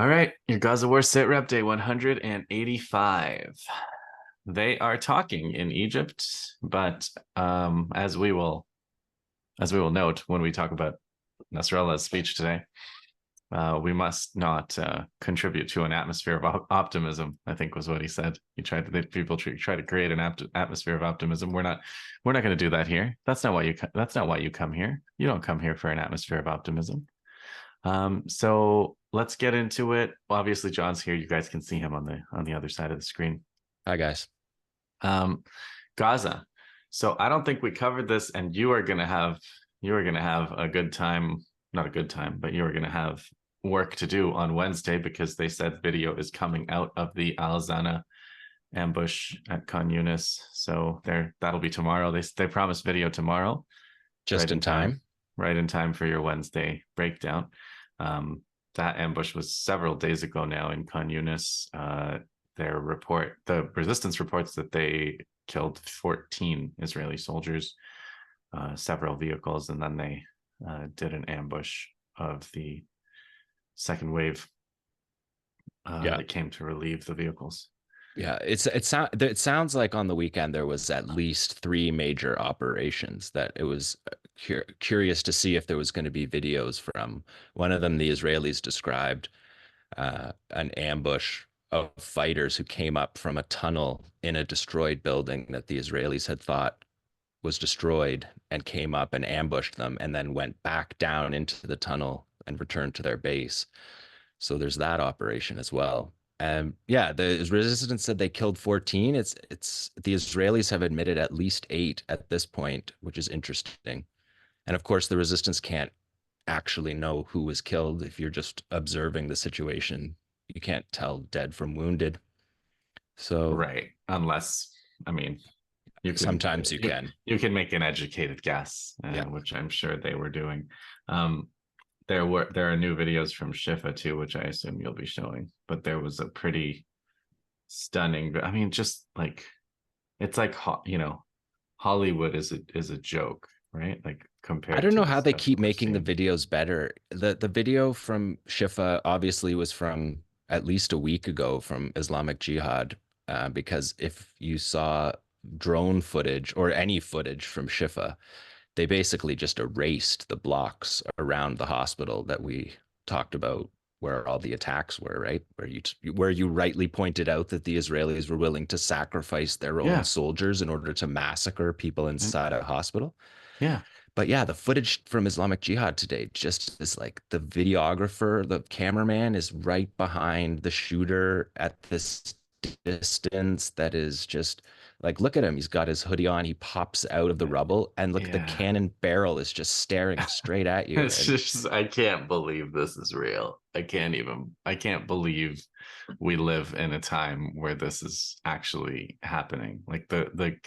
All right, your Gaza War Sit Rep Day 185. They are talking in Egypt, but as we will note when we talk about Nasrallah's speech today, we must not contribute to an atmosphere of optimism. I think was what he said. He tried to people try to create an atmosphere of optimism. We're not going to do that here. That's not why you come here. You don't come here for an atmosphere of optimism. So let's get into it. Well, obviously, John's here. You guys can see him on the other side of the screen. Hi, guys. Gaza. So I don't think we covered this, and you are gonna have a good time. Not a good time, but you are gonna have work to do on Wednesday because they said video is coming out of the Al Zana ambush at Khan Yunis. So that'll be tomorrow. They promised video tomorrow, just right in time. Right in time for your Wednesday breakdown. That ambush was several days ago now in Khan Yunis. The resistance reports that they killed 14 Israeli soldiers, several vehicles, and then they did an ambush of the second wave that came to relieve the vehicles. Yeah, it sounds like on the weekend there was at least 3 major operations that it was curious to see if there was going to be videos from. One of them, the Israelis described an ambush of fighters who came up from a tunnel in a destroyed building that the Israelis had thought was destroyed and came up and ambushed them and then went back down into the tunnel and returned to their base. So there's that operation as well. Yeah, the resistance said they killed 14. It's the Israelis have admitted at least 8 at this point, which is interesting. And of course, the resistance can't actually know who was killed. If you're just observing the situation, you can't tell dead from wounded. So right, unless sometimes you can make an educated guess, which I'm sure they were doing. There are new videos from Shifa too, which I assume you'll be showing. But there was a pretty stunning. I mean, just like it's like Hollywood is a joke, right? Like compared. I don't know how they keep making the videos better. The video from Shifa obviously was from at least a week ago from Islamic Jihad, because if you saw drone footage or any footage from Shifa, they basically just erased the blocks around the hospital that we talked about where all the attacks were, right? Where you rightly pointed out that the Israelis were willing to sacrifice their own soldiers in order to massacre people inside a hospital. Yeah. But yeah, the footage from Islamic Jihad today just is like the videographer, the cameraman is right behind the shooter at this distance that is just like, look at him. He's got his hoodie on. He pops out of the rubble and look, the cannon barrel is just staring straight at you. It's just, I can't believe this is real. I can't believe we live in a time where this is actually happening. Like the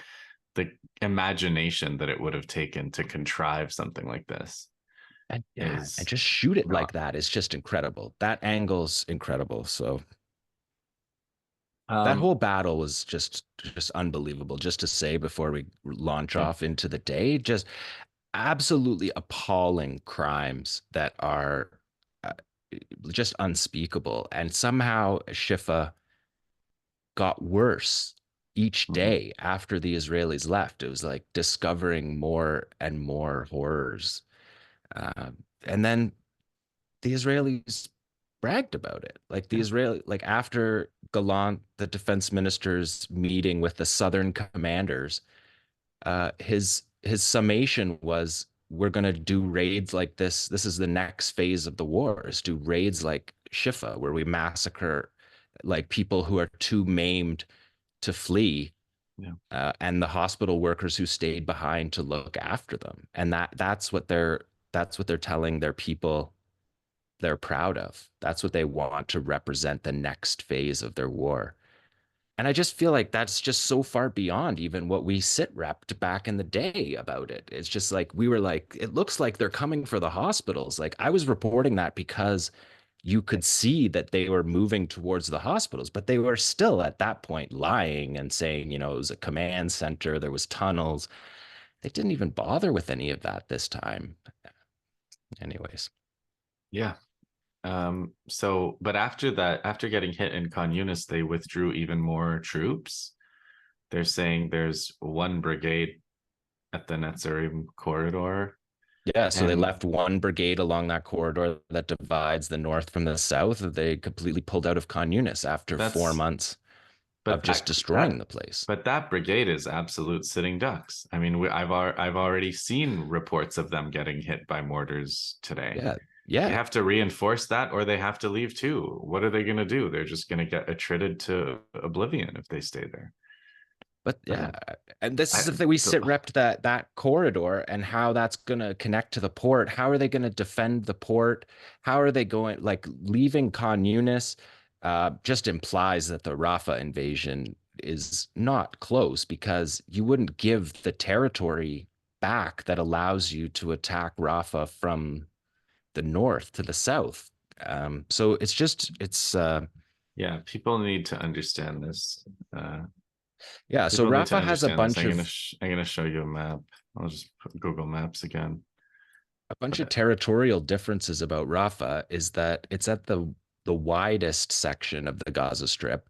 imagination that it would have taken to contrive something like this. And just shoot it like that is just incredible. That angle's incredible. So that whole battle was just unbelievable. Just to say before we launch off into the day, just absolutely appalling crimes that are just unspeakable. And somehow Shifa got worse each day after the Israelis left. It was like discovering more and more horrors. And then the Israelis bragged about it. Like after Gallant, the defense minister's meeting with the southern commanders, his summation was, we're going to do raids like this. This is the next phase of the war, is do raids like Shifa, where we massacre like people who are too maimed to flee, and the hospital workers who stayed behind to look after them. And that's what they're telling their people they're proud of. That's what they want to represent the next phase of their war. And I just feel like that's just so far beyond even what we sit repped back in the day about it. It's just like, we were like, it looks like they're coming for the hospitals. Like, I was reporting that because you could see that they were moving towards the hospitals, but they were still at that point lying and saying, it was a command center, there was tunnels. They didn't even bother with any of that this time. Anyways. Yeah. So, but after that, after getting hit in Khan Yunis, they withdrew even more troops. They're saying there's one brigade at the Netzarim corridor. Yeah, so they And left one brigade along that corridor that divides the north from the south. They completely pulled out of Khan Yunis after four that's, months of but just destroying the place. that brigade is absolute sitting ducks. I mean, I've already seen reports of them getting hit by mortars today. Yeah, You yeah. have to reinforce that, or they have to leave too. What are they going to do? They're just going to get attrited to oblivion if they stay there. But yeah, Um, and this is I, the thing, we the, sit repped that corridor and how that's going to connect to the port. How are they going to defend the port? How are they going, like leaving Khan Yunis just implies that the Rafah invasion is not close, because you wouldn't give the territory back that allows you to attack Rafah from the north to the south. So it's just yeah, people need to understand this. Uh, yeah. So People need to Rafah has a understand this. bunch of I'm gonna show you a map. I'll just put Google Maps again. But territorial differences about Rafah is that it's at the widest section of the Gaza Strip.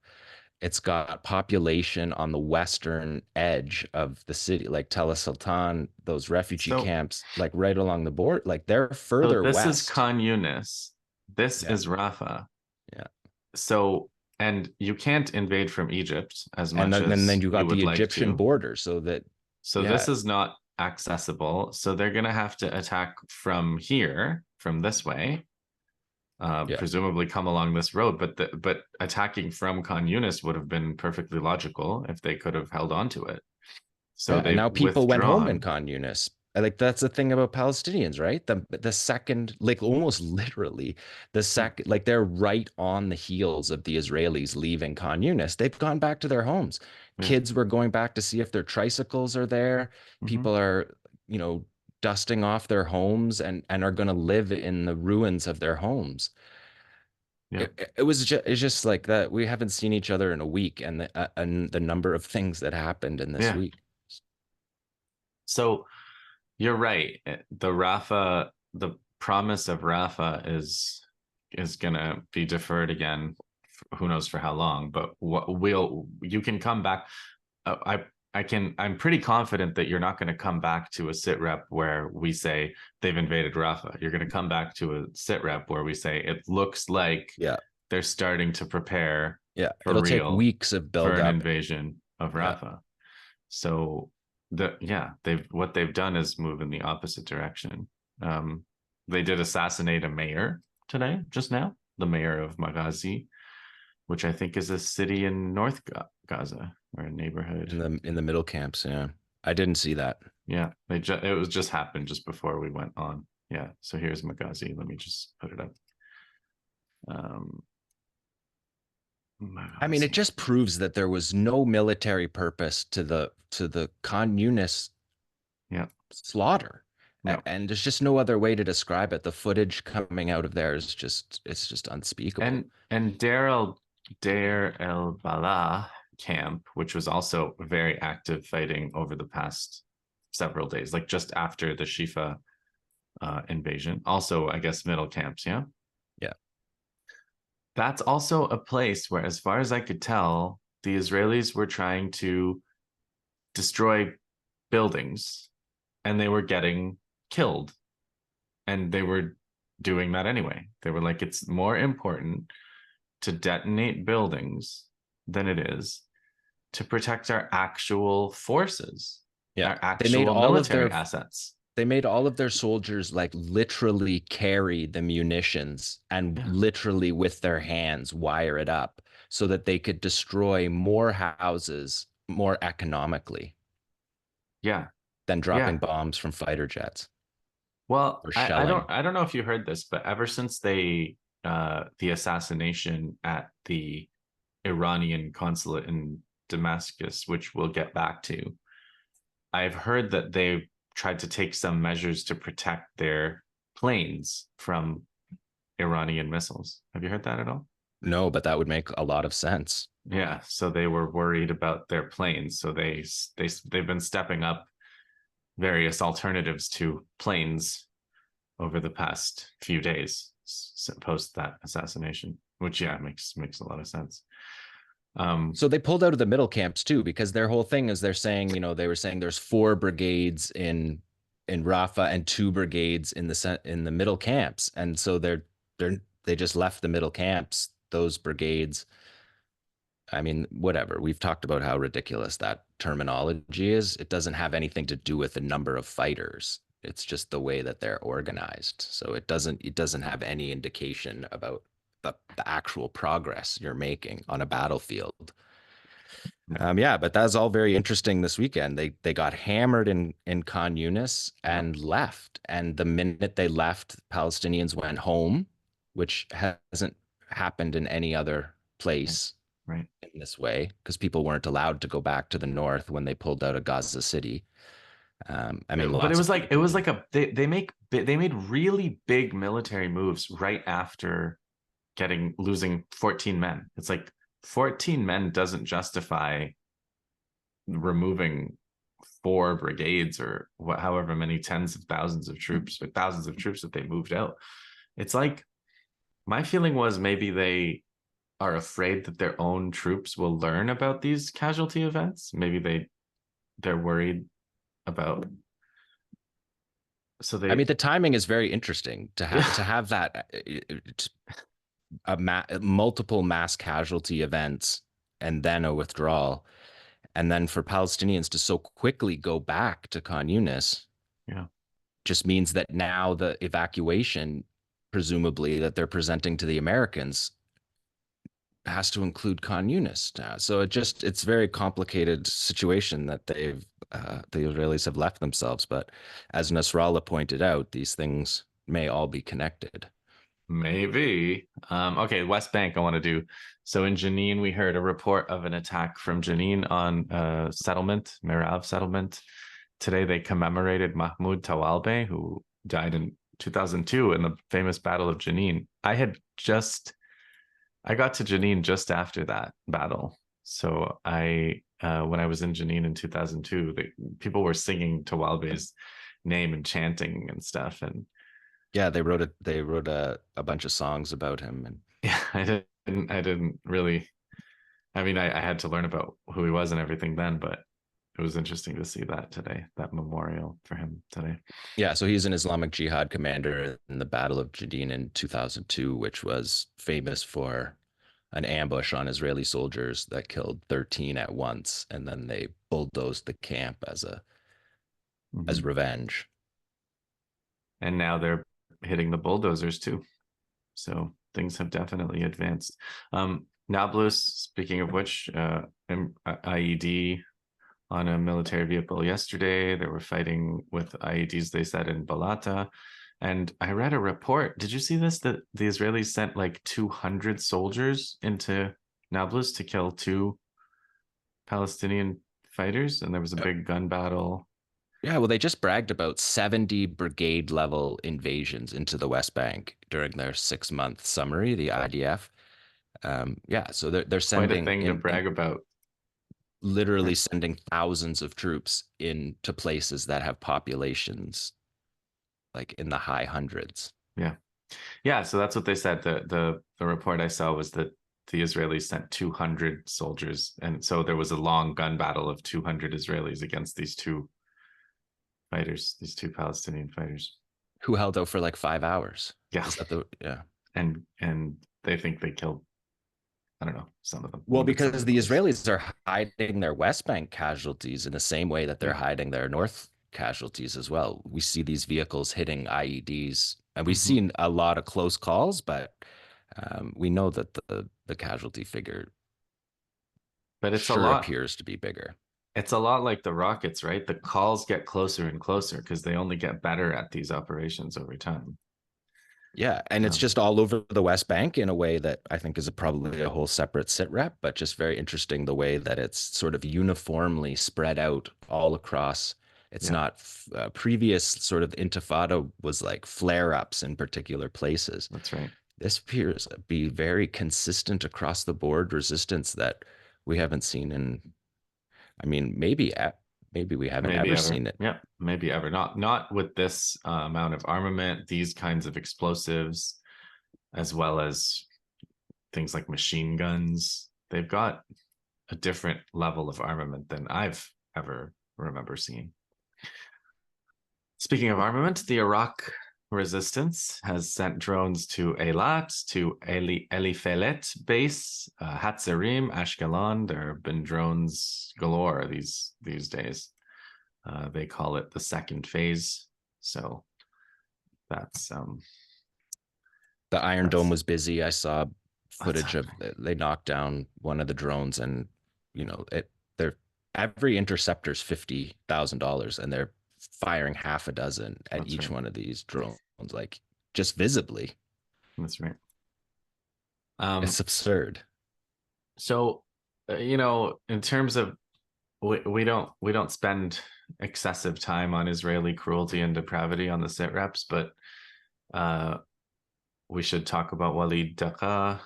It's got population on the western edge of the city, like Tel El Sultan, those refugee so camps, like right along the board, like they're so further this is west. Khan Yunis. This Yeah, is Rafah. yeah. So and you can't invade from Egypt as And much then as you you got would the like Egyptian to. border, so that So yeah, this is not accessible. So they're gonna have to attack from here, from this way, yeah. presumably come along this road. But attacking from Khan Yunis would have been perfectly logical if they could have held on to it. So Yeah, and they've now people went home in withdrawn. Khan Yunis. Like that's the thing about Palestinians, right? The second, like almost literally, the Yeah, second, like they're right on the heels of the Israelis leaving Khan Yunis. They've gone back to their homes. yeah. Kids were going back to see if their tricycles are there. Hmm. People are, you know, dusting off their homes and are going to live in the ruins of their homes. Yeah, It's just like that. We haven't seen each other in a week, and the number of things that happened in this yeah. week. So you're right. The Rafa, the promise of Rafa is gonna be deferred again. Who knows for how long? But what will you can come back. I'm pretty confident that you're not going to come back to a sit rep where we say they've invaded Rafa. You're going to come back to a sit rep where we say it looks like Yeah. they're starting to prepare Yeah, for it'll take real weeks of for build an up. invasion of Yeah. Rafa. So they've done is move in the opposite direction. Um, they did assassinate a mayor today, just now, the mayor of Maghazi, which I think is a city in North Gaza or a neighborhood. In the middle camps, yeah. I didn't see that. Yeah, it was just happened just before we went on. Yeah, so here's Maghazi. Let me just put it up. Um, I mean, it Maghazi. just proves that there was no military purpose to the Khan Yunis Yeah, slaughter. no. And there's just no other way to describe it. The footage coming out of there is it's just unspeakable. And Deir el Balah camp, which was also very active fighting over the past several days, like just after the Shifa invasion. Also, I guess middle camps, yeah. Yeah. That's also a place where, as far as I could tell, the Israelis were trying to destroy buildings and they were getting killed. And they were doing that anyway. They were like, it's more important to detonate buildings than it is to protect our actual forces, Yeah. our They made actual all of military their assets. they made all of their soldiers like literally carry the munitions and Yeah. literally with their hands wire it up so that they could destroy more houses more economically Yeah. than dropping Yeah. bombs from fighter jets Well, or shelling. I don't know if you heard this, but ever since the assassination at the Iranian consulate in Damascus, which we'll get back to, I've heard that they've tried to take some measures to protect their planes from Iranian missiles. Have you heard that at all? No, but that would make a lot of sense. Yeah, so they were worried about their planes, so they've been stepping up various alternatives to planes over the past few days. post that assassination, which makes a lot of sense. So they pulled out of the middle camps too, because their whole thing is they're saying, they were saying there's 4 brigades in Rafah and 2 brigades in the middle camps, and so they just left the middle camps, those brigades. I mean, whatever. We've talked about how ridiculous that terminology is. It doesn't have anything to do with the number of fighters. It's just the way that they're organized. So it doesn't have any indication about the actual progress you're making on a battlefield. Yeah, but that's all very interesting this weekend. They got hammered in Khan Yunis and left. And the minute they left, Palestinians went home, which hasn't happened in any other place right in this way, because people weren't allowed to go back to the north when they pulled out of Gaza City. I mean, but it was like they made really big military moves right after losing 14 men. It's like 14 men doesn't justify removing 4 brigades or however many tens of thousands of troops or thousands of troops that they moved out. It's like, my feeling was maybe they are afraid that their own troops will learn about these casualty events. Maybe they're worried about. So I mean, the timing is very interesting to have that multiple mass casualty events and then a withdrawal, and then for Palestinians to so quickly go back to Khan Yunis, just means that now the evacuation, presumably that they're presenting to the Americans, has to include Khan Yunis now. So it's a very complicated situation that the Israelis have left themselves. But as Nasrallah pointed out, these things may all be connected. Maybe. Okay, West Bank I want to do. So in Jenin, we heard a report of an attack from Jenin on settlement, Merav settlement. Today they commemorated Mahmoud Tawalbe, who died in 2002 in the famous Battle of Jenin. I got to Jenin just after that battle. So when I was in Jenin in 2002, people were singing Tawalbe's name and chanting and stuff. And yeah, they wrote a bunch of songs about him. And yeah, I didn't really. I mean, I had to learn about who he was and everything then, but it was interesting to see that today, that memorial for him today. Yeah, so he's an Islamic Jihad commander in the Battle of Jenin in 2002, which was famous for an ambush on Israeli soldiers that killed 13 at once, and then they bulldozed the camp as revenge. And now they're hitting the bulldozers too. So things have definitely advanced. Nablus, speaking of which, IED on a military vehicle yesterday. They were fighting with IEDs, they said, in Balata. And I read a report. Did you see this? That the Israelis sent like 200 soldiers into Nablus to kill 2 Palestinian fighters. And there was a big gun battle. Yeah, well, they just bragged about 70 brigade level invasions into the West Bank during their 6-month summary, the IDF. Yeah, so they're sending quite a thing to brag about. Literally sending thousands of troops into places that have populations like in the high hundreds. Yeah. So that's what they said. The report I saw was that the Israelis sent 200 soldiers, and so there was a long gun battle of 200 Israelis against these 2 fighters, these 2 Palestinian fighters, who held out for like 5 hours. Yeah. And they think they killed, I don't know, some of them. Well, because the Israelis are hiding their West Bank casualties in the same way that they're hiding their North casualties as well. We see these vehicles hitting IEDs, and we've seen a lot of close calls, but we know that the casualty figure, but it's a lot, appears to be bigger. It's a lot like the rockets, right? The calls get closer and closer because they only get better at these operations over time. Yeah, and it's just all over the West Bank in a way that I think is probably a whole separate sit rep, but just very interesting the way that it's sort of uniformly spread out all across. It's not previous sort of intifada was like flare-ups in particular places. That's right. This appears to be very consistent across the board resistance that we haven't seen in, I mean, maybe we haven't ever seen it. Yeah, maybe ever. Not with this amount of armament, these kinds of explosives. as well as things like machine guns. They've got a different level of armament than I've ever remember seeing. Speaking of armament, the Iraq resistance has sent drones to Eilat, to Elifelet base, Hatzarim, Ashkelon. There have been drones galore these days. They call it the second phase. So that's the Iron Dome was busy. I saw footage of they knocked down one of the drones, and they're every interceptor's $50,000, and they're firing half a dozen at that's each right. one of these drones, like just visibly. That's right. It's absurd. So, in terms of we don't spend excessive time on Israeli cruelty and depravity on the sit reps, but we should talk about Walid Daqqa,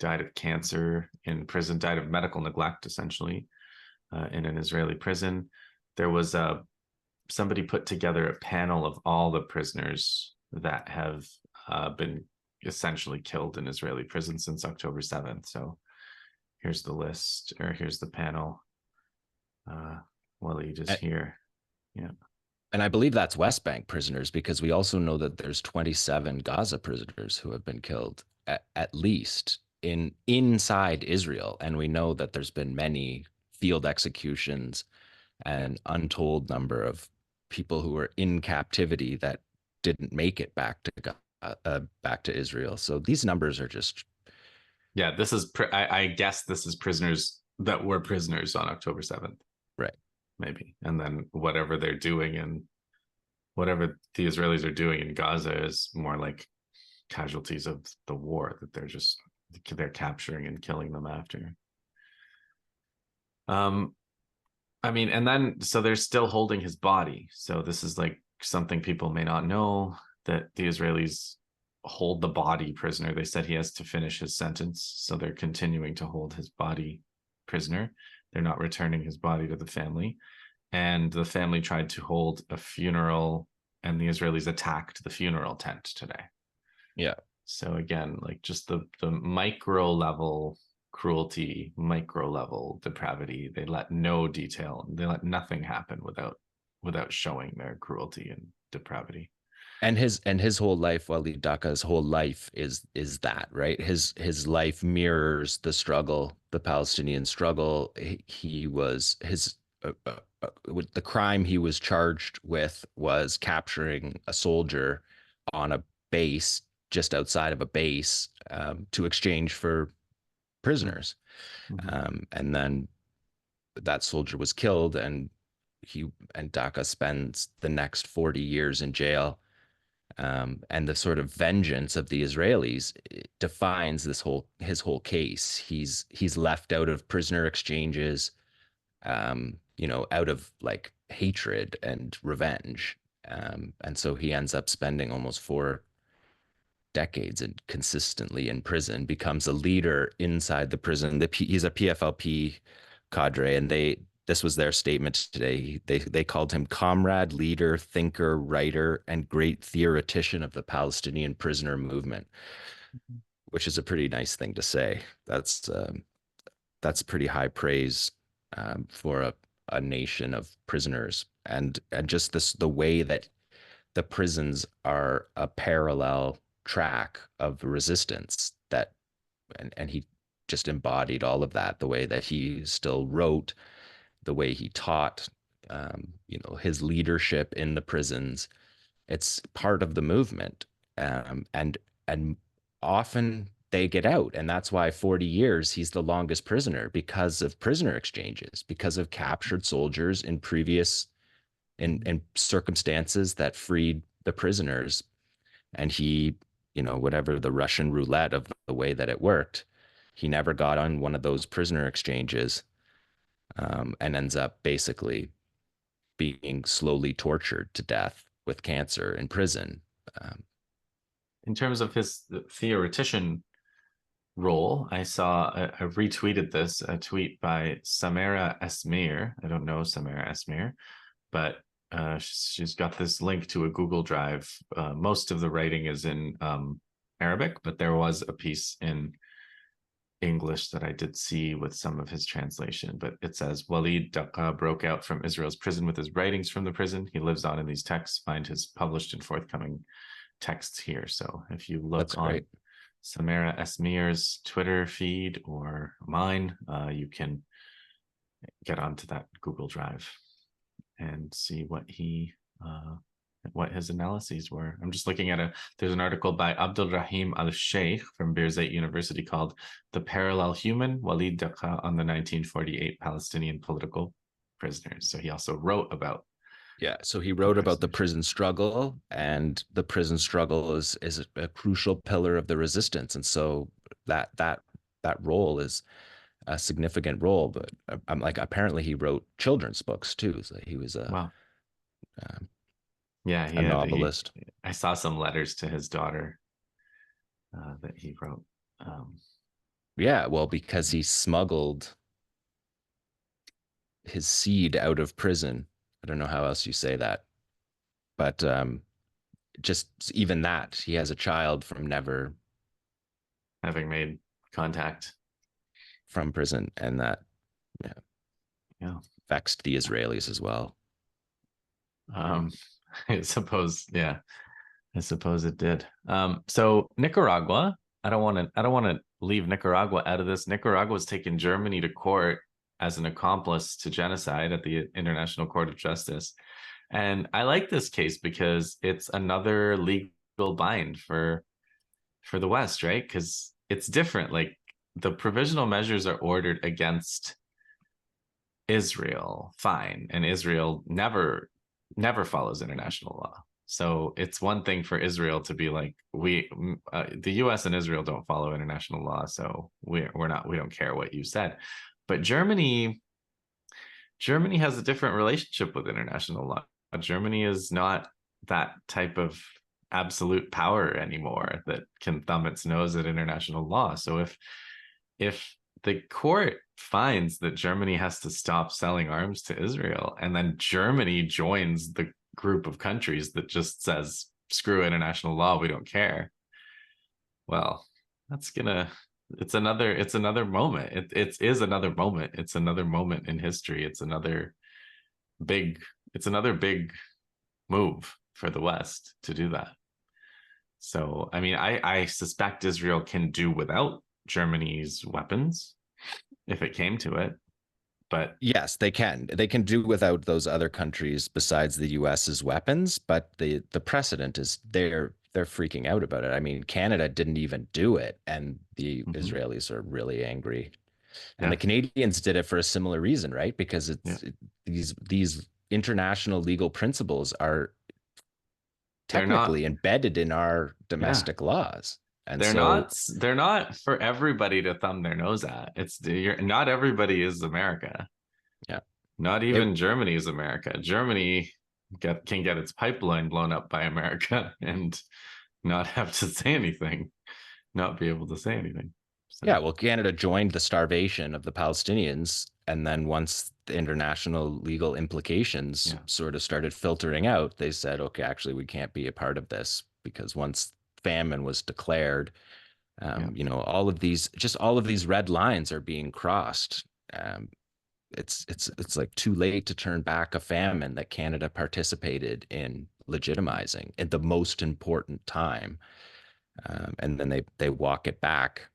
died of cancer in prison, died of medical neglect, essentially, in an Israeli prison. There was somebody put together a panel of all the prisoners that have been essentially killed in Israeli prison since October 7th. So here's the list, or here's the panel. Walid is here. Yeah. And I believe that's West Bank prisoners, because we also know that there's 27 Gaza prisoners who have been killed at least inside Israel. And we know that there's been many field executions and untold number of people who were in captivity that didn't make it back to Israel. So these numbers are just. Yeah, this is, I guess this is prisoners that were prisoners on October 7th. Right. Maybe. And then whatever they're doing and whatever the Israelis are doing in Gaza is more like casualties of the war that they're capturing and killing them after. I mean, and then so they're still holding his body. So this is like something people may not know, that the Israelis hold the body prisoner. They said he has to finish his sentence, so they're continuing to hold his body prisoner. They're not returning his body to the family. And the family tried to hold a funeral, and the Israelis attacked the funeral tent today. Yeah. So again, like just the micro level cruelty, micro level depravity. They let no detail, they let nothing happen without showing their cruelty and depravity. And his whole life, Walid Daqqa's whole life is that, right? His life mirrors the struggle, the Palestinian struggle. He was the crime he was charged with was capturing a soldier on a base just outside of a base to exchange for prisoners, and then that soldier was killed, and Daqqa spends the next 40 years in jail. And the sort of vengeance of the Israelis defines his whole case. He's left out of prisoner exchanges, out of like hatred and revenge, and so he ends up spending almost 4 decades and consistently in prison, becomes a leader inside the prison. He's a PFLP cadre, and this was their statement today. They called him comrade, leader, thinker, writer, and great theoretician of the Palestinian prisoner movement, which is a pretty nice thing to say. That's pretty high praise for a nation of prisoners, and just the way that the prisons are a parallel track of resistance, and he just embodied all of that, the way that he still wrote, the way he taught, his leadership in the prisons. It's part of the movement, and often they get out, and that's why 40 years he's the longest prisoner, because of prisoner exchanges, because of captured soldiers in circumstances that freed the prisoners. And he, whatever the Russian roulette of the way that it worked, he never got on one of those prisoner exchanges, and ends up basically being slowly tortured to death with cancer in prison. In terms of his theoretician role, I retweeted a tweet by Samara Esmir. I don't know Samara Esmir, but she's got this link to a Google Drive. Most of the writing is in Arabic, but there was a piece in English that I did see with some of his translation. But it says Walid Daqqa broke out from Israel's prison with his writings from the prison. He lives on in these texts. Find his published and forthcoming texts here. So if you look That's on great. Samara Esmir's Twitter feed or mine, you can get onto that Google Drive and see what his analyses were. I'm just looking at there's an article by Abdul Rahim Al-Sheikh from Birzeit University called The Parallel Human, Walid Daqqa on the 1948 Palestinian Political Prisoners. So he also wrote about. Yeah, so he wrote about the prison struggle, and the prison struggle is a crucial pillar of the resistance, and so that role is a significant role. But I'm like, apparently he wrote children's books too. So he was Wow. um, Yeah, a novelist. I saw some letters to his daughter that he wrote. Yeah, well, because he smuggled his seed out of prison. I don't know how else you say that, but just even that, he has a child from never having made contact from prison, and that vexed the Israelis as well. I suppose it did. So Nicaragua, I don't want to leave Nicaragua out of this. Nicaragua's taken Germany to court as an accomplice to genocide at the International Court of Justice. And I like this case because it's another legal bind for the West, right? Because it's different. Like the provisional measures are ordered against Israel, fine, and Israel never follows international law. So it's one thing for Israel to be like, the U.S. and Israel don't follow international law, so we don't care what you said. But Germany has a different relationship with international law. Germany is not that type of absolute power anymore that can thumb its nose at international law. So if the court finds that Germany has to stop selling arms to Israel, and then Germany joins the group of countries that just says, screw international law, we don't care. Well, it's another moment. It is another moment. It's another moment in history. It's another big move for the West to do that. So, I mean, I suspect Israel can do without Germany's weapons if it came to it. But yes, they can do without those other countries besides the US's weapons, but the precedent is they're freaking out about it. I mean, Canada didn't even do it, and the Israelis are really angry. And the Canadians did it for a similar reason, right? Because these international legal principles are technically embedded in our domestic laws. And they're not for everybody to thumb their nose at. Not everybody is America. Yeah. Not even Germany is America. Germany can get its pipeline blown up by America and not have to say anything, not be able to say anything. So. Yeah, well, Canada joined the starvation of the Palestinians, and then once the international legal implications sort of started filtering out, they said, okay, actually, we can't be a part of this, because once famine was declared, all of these red lines are being crossed. It's like too late to turn back a famine that Canada participated in legitimizing at the most important time, and then they walk it back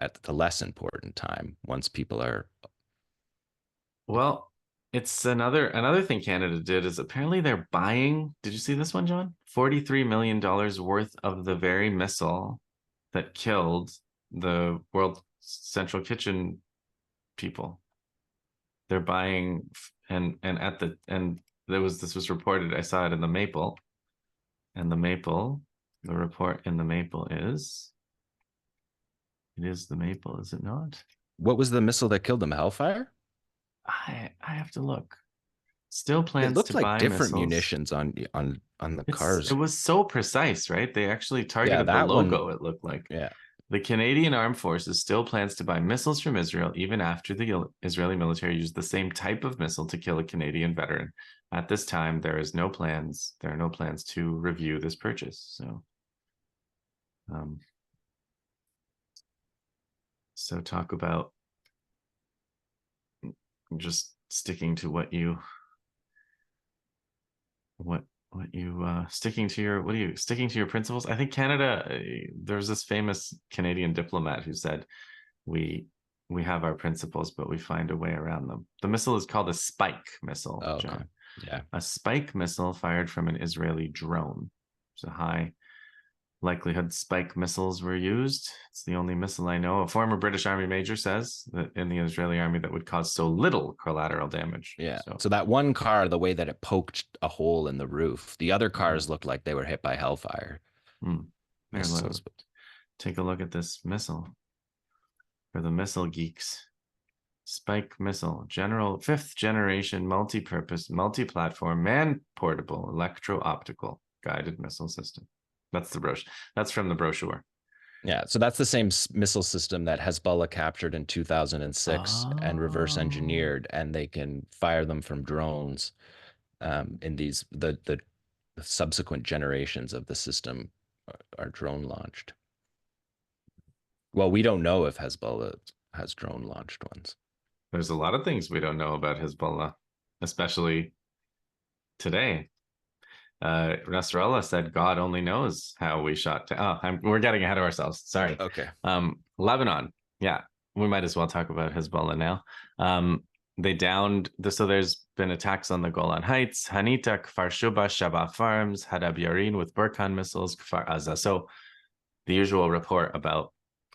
at the less important time once people are. Well, it's another thing Canada did is apparently they're buying. Did you see this one, John? $43 million worth of the very missile that killed the World Central Kitchen people. They're buying, and this was reported. I saw it in the Maple, and the report in the Maple is. It is the Maple, is it not? What was the missile that killed them? Hellfire? I have to look. Still plans it looked to like buy different missiles. Munitions on the cars. It was so precise, right? They actually targeted the logo. It looked like. Yeah. The Canadian Armed Forces still plans to buy missiles from Israel, even after the Israeli military used the same type of missile to kill a Canadian veteran. At this time, there are no plans to review this purchase. So, So talk about just sticking to what you sticking to your principles. I think Canada, there's this famous Canadian diplomat who said we have our principles, but we find a way around them. The missile is called a spike missile, Oh, okay. John. Yeah. A spike missile fired from an Israeli drone. It's a high likelihood spike missiles were used. It's the only missile I know. A former British Army major says that in the Israeli army that would cause so little collateral damage. Yeah. So that one car, the way that it poked a hole in the roof, the other cars looked like they were hit by hellfire. Missiles. Take a look at this missile. For the missile geeks. Spike missile, general 5th generation multi-purpose, multi-platform, man-portable, electro-optical guided missile system. That's the brochure. That's from the brochure. Yeah, so that's the same missile system that Hezbollah captured in 2006 and reverse engineered, and they can fire them from drones. In these the subsequent generations of the system are drone launched. Well, we don't know if Hezbollah has drone launched ones. There's a lot of things we don't know about Hezbollah, especially today. Nasrallah said God only knows how we shot. We're getting ahead of ourselves. Sorry. Okay. Lebanon. Yeah, we might as well talk about Hezbollah now. They downed. So there's been attacks on the Golan Heights, Hanita, Kfar Shuba, Shaba Farms, Hadab Yarin with Burkhan missiles, Kfar Aza. So the usual report about,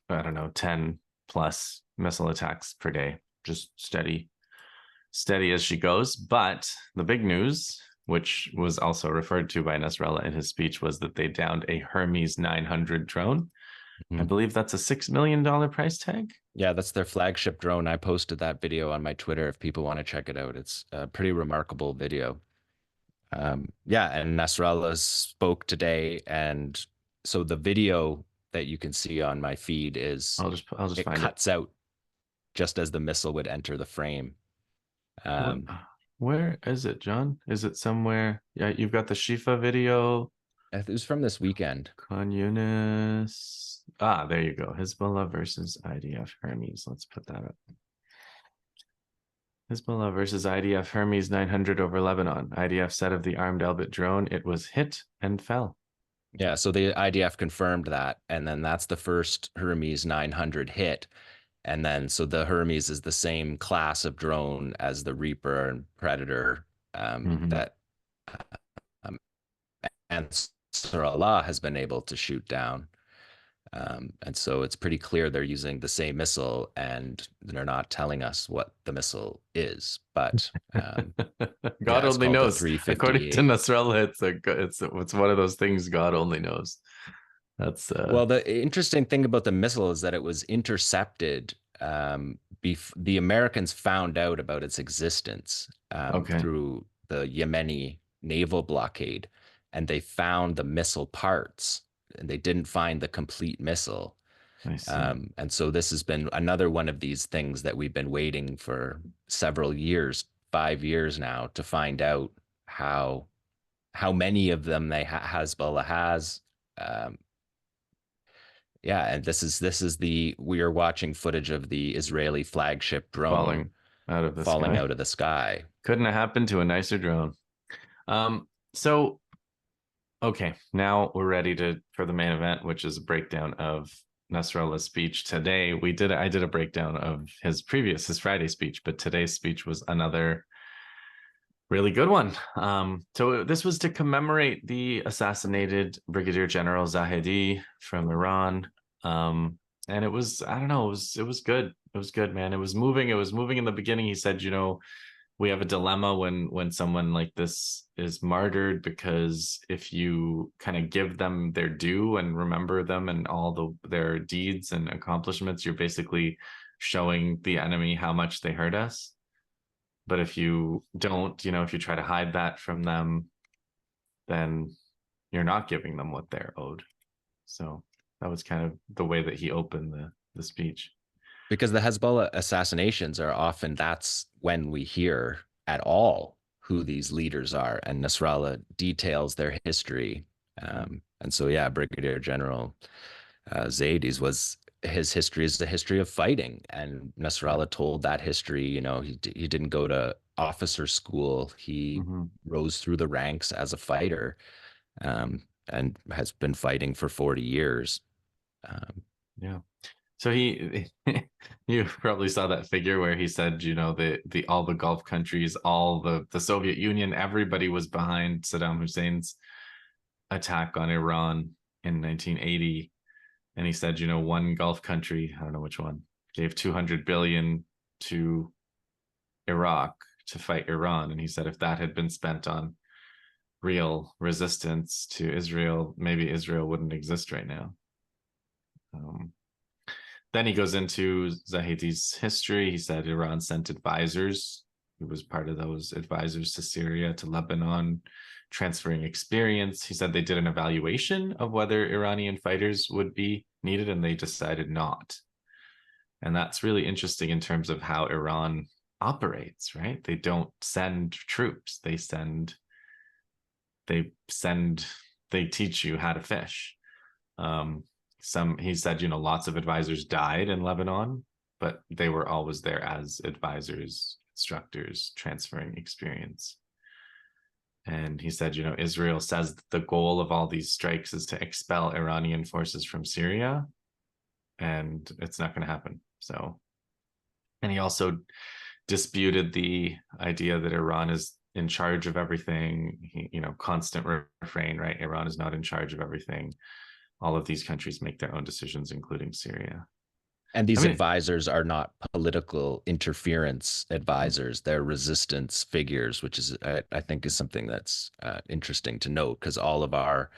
I don't know, 10 plus missile attacks per day, just steady as she goes. But the big news, which was also referred to by Nasrallah in his speech, was that they downed a Hermes 900 drone. I believe that's a $6 million price tag. Yeah, that's their flagship drone. I posted that video on my Twitter if people want to check it out. It's a pretty remarkable video. Yeah, and Nasrallah spoke today, and so the video that you can see on my feed is I'll just it find cuts out just as the missile would enter the frame. Where is it, John? Is it somewhere? Yeah, you've got the Shifa video. It was from this weekend. Khan Yunis. There you go. Hezbollah versus IDF Hermes. Let's put that up. Hezbollah versus IDF Hermes 900 over Lebanon. IDF said of the armed Elbit drone, it was hit and fell. Yeah, so the IDF confirmed that, and then that's the first Hermes 900 hit. And then, so the Hermes is the same class of drone as the Reaper and Predator that Nasrallah has been able to shoot down. And so it's pretty clear they're using the same missile, and they're not telling us what the missile is. But God only knows. According to Nasrallah, it's one of those things God only knows. That's well, the interesting thing about the missile is that it was intercepted. The Americans found out about its existence through the Yemeni naval blockade, and they found the missile parts, and they didn't find the complete missile. And so this has been another one of these things that we've been waiting for several years, 5 years now, to find out how many of them Hezbollah has. Yeah, and this is we are watching footage of the Israeli flagship drone falling out of the sky. Couldn't have happened to a nicer drone. So, okay, now we're ready for the main event, which is a breakdown of Nasrallah's speech today. I did a breakdown of his Friday speech, but today's speech was another really good one. So this was to commemorate the assassinated Brigadier General Zahedi from Iran. And it was, I don't know, it was good. It was good, man. It was moving. It was moving in the beginning. He said, we have a dilemma when someone like this is martyred, because if you kind of give them their due and remember them and all their deeds and accomplishments, you're basically showing the enemy how much they hurt us. But if you don't, if you try to hide that from them, then you're not giving them what they're owed. So that was kind of the way that he opened the speech. Because the Hezbollah assassinations are often, that's when we hear at all who these leaders are. And Nasrallah details their history. And so, yeah, Brigadier General Zaidi was his history is the history of fighting, and Nasrallah told that history. He didn't go to officer school. He Hmm. rose through the ranks as a fighter, and has been fighting for 40 years. Yeah. So he, you probably saw that figure where he said, the all the Gulf countries, all the Soviet Union, everybody was behind Saddam Hussein's attack on Iran in 1980. And he said, one Gulf country, I don't know which one, gave 200 billion to Iraq to fight Iran. And he said, if that had been spent on real resistance to Israel, maybe Israel wouldn't exist right now. Then he goes into Zahidi's history. He said Iran sent advisors. He was part of those advisors to Syria, to Lebanon, transferring experience. He said they did an evaluation of whether Iranian fighters would be needed, and they decided not. And that's really interesting in terms of how Iran operates, right? They don't send troops. They teach you how to fish. He said, lots of advisors died in Lebanon, but they were always there as advisors, instructors, transferring experience. And he said, Israel says the goal of all these strikes is to expel Iranian forces from Syria, and it's not going to happen. So, and he also disputed the idea that Iran is in charge of everything. Constant refrain, right? Iran is not in charge of everything. All of these countries make their own decisions, including Syria. And these advisors are not political interference advisors. They're resistance figures, which is, I think, is something that's interesting to note, because all of our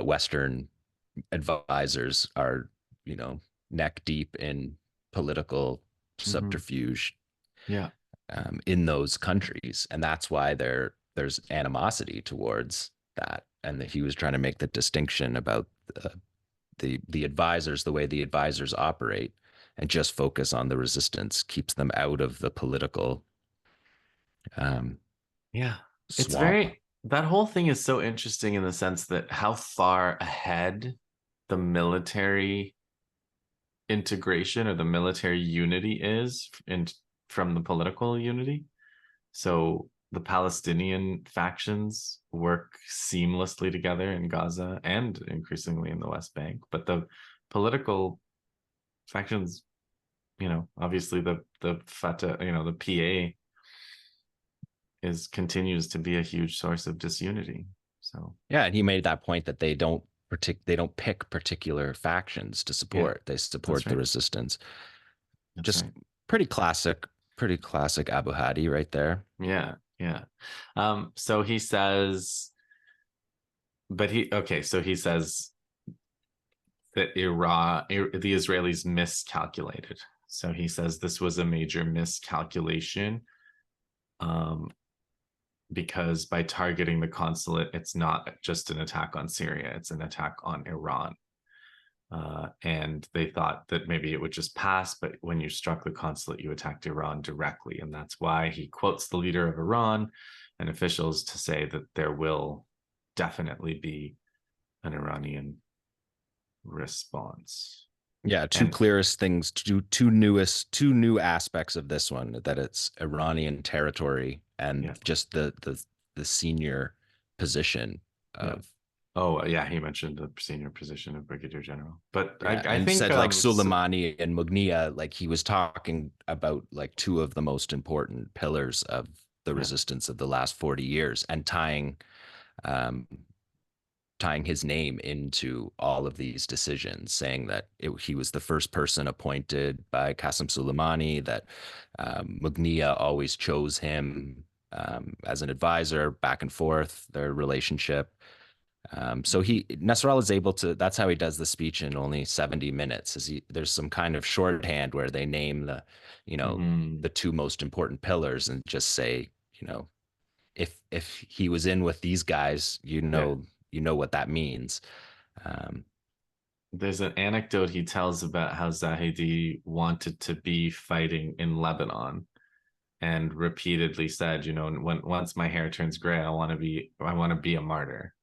Western advisors are, neck deep in political subterfuge. Yeah. In those countries, and that's why there's animosity towards that. And that he was trying to make the distinction about the advisors, the way the advisors operate, and just focus on the resistance keeps them out of the political yeah. It's swamp. that whole thing is so interesting in the sense that how far ahead the military integration or the military unity is from the political unity. So the Palestinian factions work seamlessly together in Gaza and increasingly in the West Bank, but the political factions, obviously the Fatah, the PA continues to be a huge source of disunity. So yeah, and he made that point that they don't pick particular factions to support. They support the resistance. That's just right. pretty classic Abu Hadi right there. Yeah. So he says, so he says that the Israelis miscalculated. So he says this was a major miscalculation, because by targeting the consulate, it's not just an attack on Syria, it's an attack on Iran. And they thought that maybe it would just pass, but when you struck the consulate, you attacked Iran directly. And that's why he quotes the leader of Iran and officials to say that there will definitely be an Iranian response. Yeah, clearest things, two new aspects of this one, that it's Iranian territory and just the senior position of. Oh yeah, he mentioned the senior position of brigadier general, but yeah, I think said like Soleimani and Mughniya, like he was talking about like two of the most important pillars of the resistance of the last 40 years, and tying his name into all of these decisions, saying that he was the first person appointed by Qasem Soleimani, that Mughniya always chose him as an advisor, back and forth, their relationship. So Nasrallah is able to, that's how he does the speech in only 70 minutes. There's some kind of shorthand where they name the two most important pillars and just say, if he was in with these guys, you know what that means. There's an anecdote he tells about how Zahedi wanted to be fighting in Lebanon and repeatedly said, once my hair turns gray, I want to be a martyr.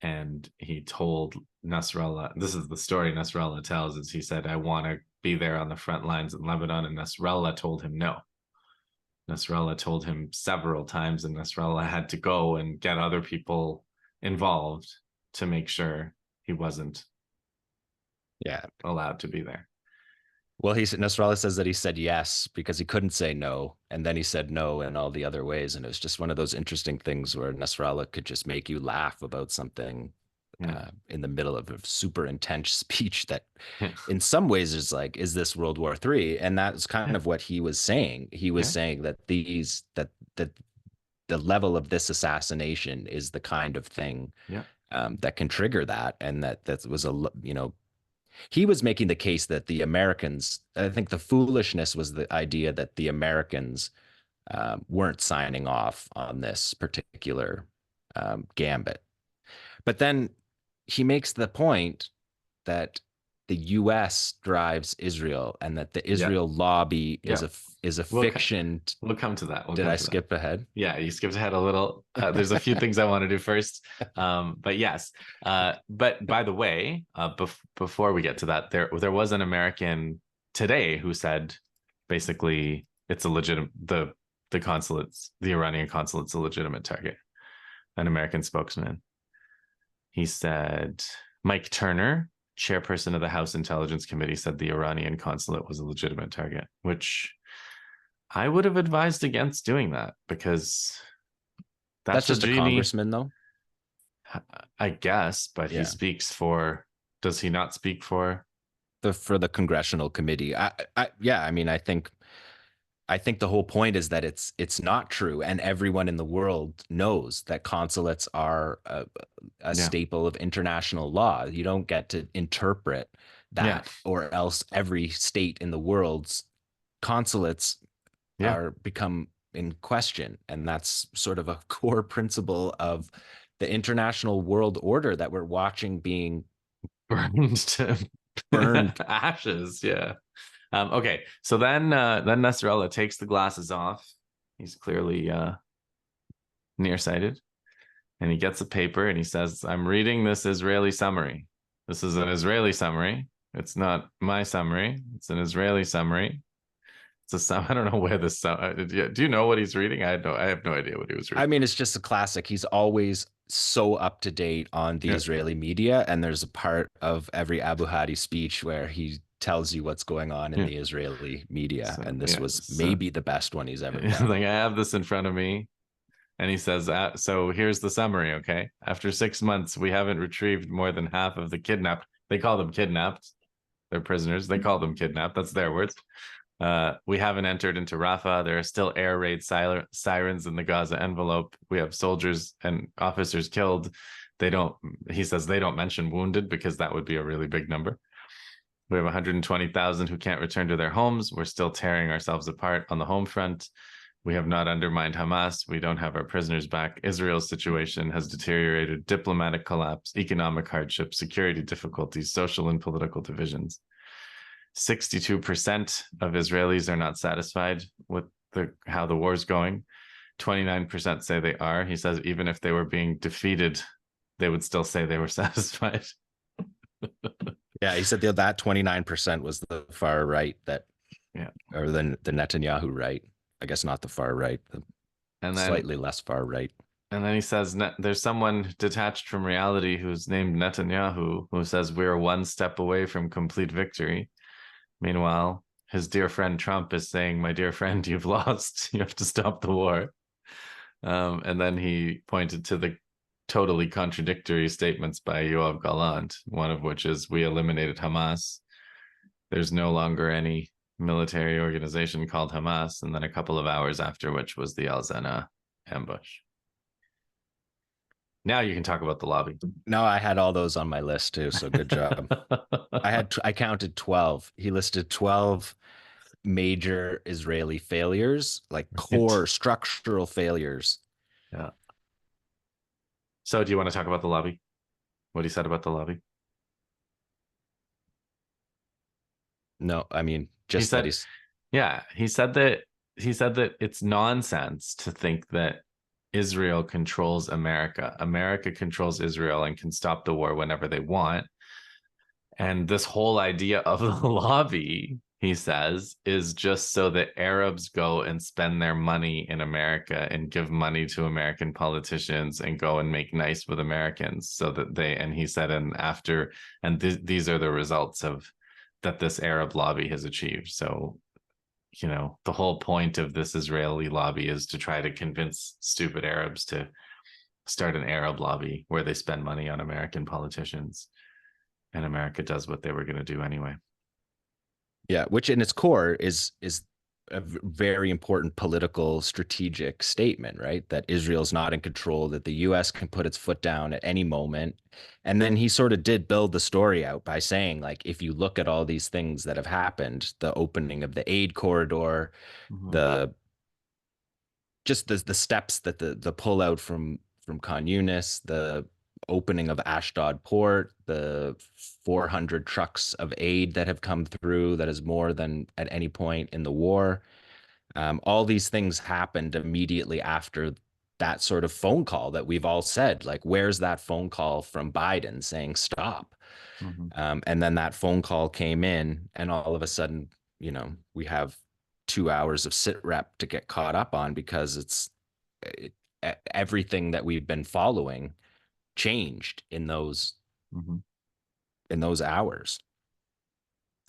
and he told Nasrallah, this is the story Nasrallah tells, is he said, I want to be there on the front lines in Lebanon, and Nasrallah told him no. Nasrallah told him several times, and Nasrallah had to go and get other people involved to make sure he wasn't allowed to be there. Well, Nasrallah says that he said yes because he couldn't say no, and then he said no in all the other ways, and it was just one of those interesting things where Nasrallah could just make you laugh about something in the middle of a super intense speech that, in some ways, is like, "Is this World War III?" And that's kind of what he was saying. He was saying that that the level of this assassination is the kind of thing that can trigger that, and that was he was making the case that the Americans, I think the foolishness was the idea that the Americans weren't signing off on this particular gambit. But then he makes the point that the U.S. drives Israel, and that the Israel lobby is a fiction. We'll come to that. Did I skip ahead? Yeah, you skipped ahead a little. There's a few things I want to do first, but yes. But by the way, before we get to that, there was an American today who said basically it's a legitimate the Iranian consulate's a legitimate target. An American spokesman. He said Mike Turner, chairperson of the House Intelligence Committee, said the Iranian consulate was a legitimate target, which I would have advised against doing that, because that's just a congressman, though. I guess, but he speaks for. Does he not speak for the congressional committee? I mean, I think the whole point is that it's not true, and everyone in the world knows that consulates are a staple of international law. You don't get to interpret that, or else every state in the world's consulates are become in question, and that's sort of a core principle of the international world order that we're watching being burned to ashes. Okay, so then Nasrallah takes the glasses off. He's clearly nearsighted, and he gets a paper and he says, I'm reading this Israeli summary. This is an Israeli summary. It's not my summary. It's an Israeli summary. I don't know where this. Do you know what he's reading? I have no idea what he was reading. I mean, it's just a classic. He's always so up to date on the Israeli media, and there's a part of every Abu Hadi speech where he tells you what's going on in the Israeli media, and this was maybe the best one he's ever done. Like, I have this in front of me, and he says, so here's the summary. Okay, after 6 months, we haven't retrieved more than half of the kidnapped. They call them kidnapped. They're prisoners. They call them kidnapped. That's their words. We haven't entered into Rafah. There are still air raid sirens in the Gaza envelope. We have soldiers and officers killed. He says they don't mention wounded, because that would be a really big number. We have 120,000 who can't return to their homes. We're still tearing ourselves apart on the home front. We have not undermined Hamas. We don't have our prisoners back. Israel's situation has deteriorated. Diplomatic collapse, economic hardship, security difficulties, social and political divisions. 62% of Israelis are not satisfied with how the war's going. 29% say they are. He says even if they were being defeated, they would still say they were satisfied. Yeah, he said that 29% was the far right, or the Netanyahu right. I guess not the far right, and then slightly less far right. And then he says there's someone detached from reality who's named Netanyahu, who says we're one step away from complete victory. Meanwhile, his dear friend Trump is saying, my dear friend, you've lost. You have to stop the war. And then he pointed to the totally contradictory statements by Yoav Gallant, one of which is, we eliminated Hamas. There's no longer any military organization called Hamas. And then a couple of hours after, which was the Al Zana ambush. Now you can talk about the lobby. No, I had all those on my list too, so good job. I counted 12. He listed 12 major Israeli failures, like core structural failures. Yeah. So do you want to talk about the lobby? What he said about the lobby? No, I mean, just that he's... Yeah, he said that it's nonsense to think that Israel controls America. America controls Israel and can stop the war whenever they want. And this whole idea of the lobby, he says, is just so that Arabs go and spend their money in America and give money to American politicians and go and make nice with Americans so that they, and he said, and after, and these are the results of that this Arab lobby has achieved. So, you know, the whole point of this Israeli lobby is to try to convince stupid Arabs to start an Arab lobby where they spend money on American politicians. And America does what they were going to do anyway. Yeah, which in its core is a very important political strategic statement, right? That Israel's not in control, that the US can put its foot down at any moment. And then he sort of did build the story out by saying, like, if you look at all these things that have happened, the opening of the aid corridor, the just the steps that the pullout from Khan Yunis, the opening of Ashdod port, the 400 trucks of aid that have come through, that is more than at any point in the war. All these things happened immediately after that sort of phone call that we've all said, like, where's that phone call from Biden saying stop? And then that phone call came in, and all of a sudden, you know, we have 2 hours of sit rep to get caught up on because everything that we've been following changed in those hours.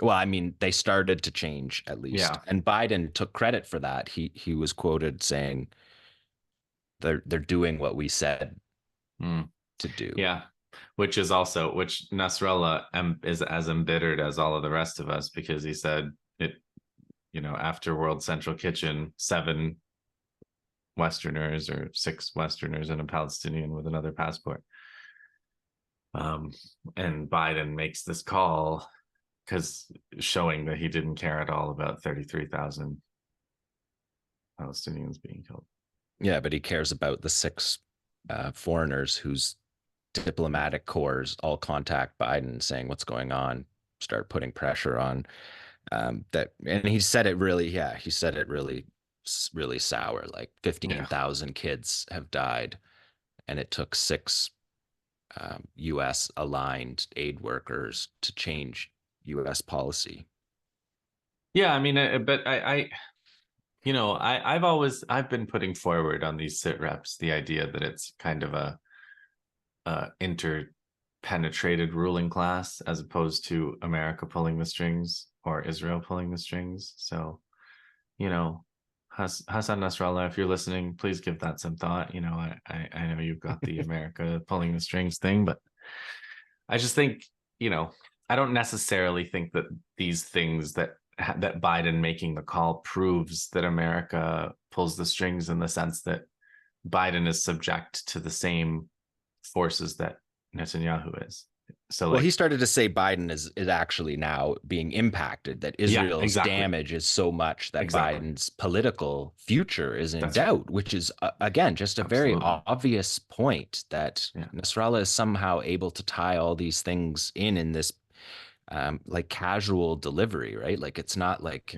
Well, I mean, they started to change at least. Yeah. And Biden took credit for that. He was quoted saying they're doing what we said to do. Yeah. Which is also, which Nasrallah is as embittered as all of the rest of us, because he said it, you know, after World Central Kitchen, 7 Westerners or 6 Westerners and a Palestinian with another passport. And Biden makes this call because showing that he didn't care at all about 33,000 Palestinians being killed. Yeah, but he cares about the 6 foreigners whose diplomatic corps all contact Biden saying what's going on, start putting pressure on that. And he said it really, yeah, he said it really, really sour, like 15,000 kids have died, and it took 6 U.S. aligned aid workers to change U.S. policy. Yeah, I mean, but you know, I've been putting forward on these sit reps the idea that it's kind of a interpenetrated ruling class as opposed to America pulling the strings or Israel pulling the strings. So, you know, Hassan Nasrallah, if you're listening, please give that some thought. You know, I know you've got the America pulling the strings thing, but I just think, you know, I don't necessarily think that these things that Biden making the call proves that America pulls the strings, in the sense that Biden is subject to the same forces that Netanyahu is. So, well, he started to say Biden is actually now being impacted, that Israel's damage is so much that Biden's political future is in doubt, which is, again, just a very obvious point that Nasrallah is somehow able to tie all these things in this like casual delivery, right? Like it's not like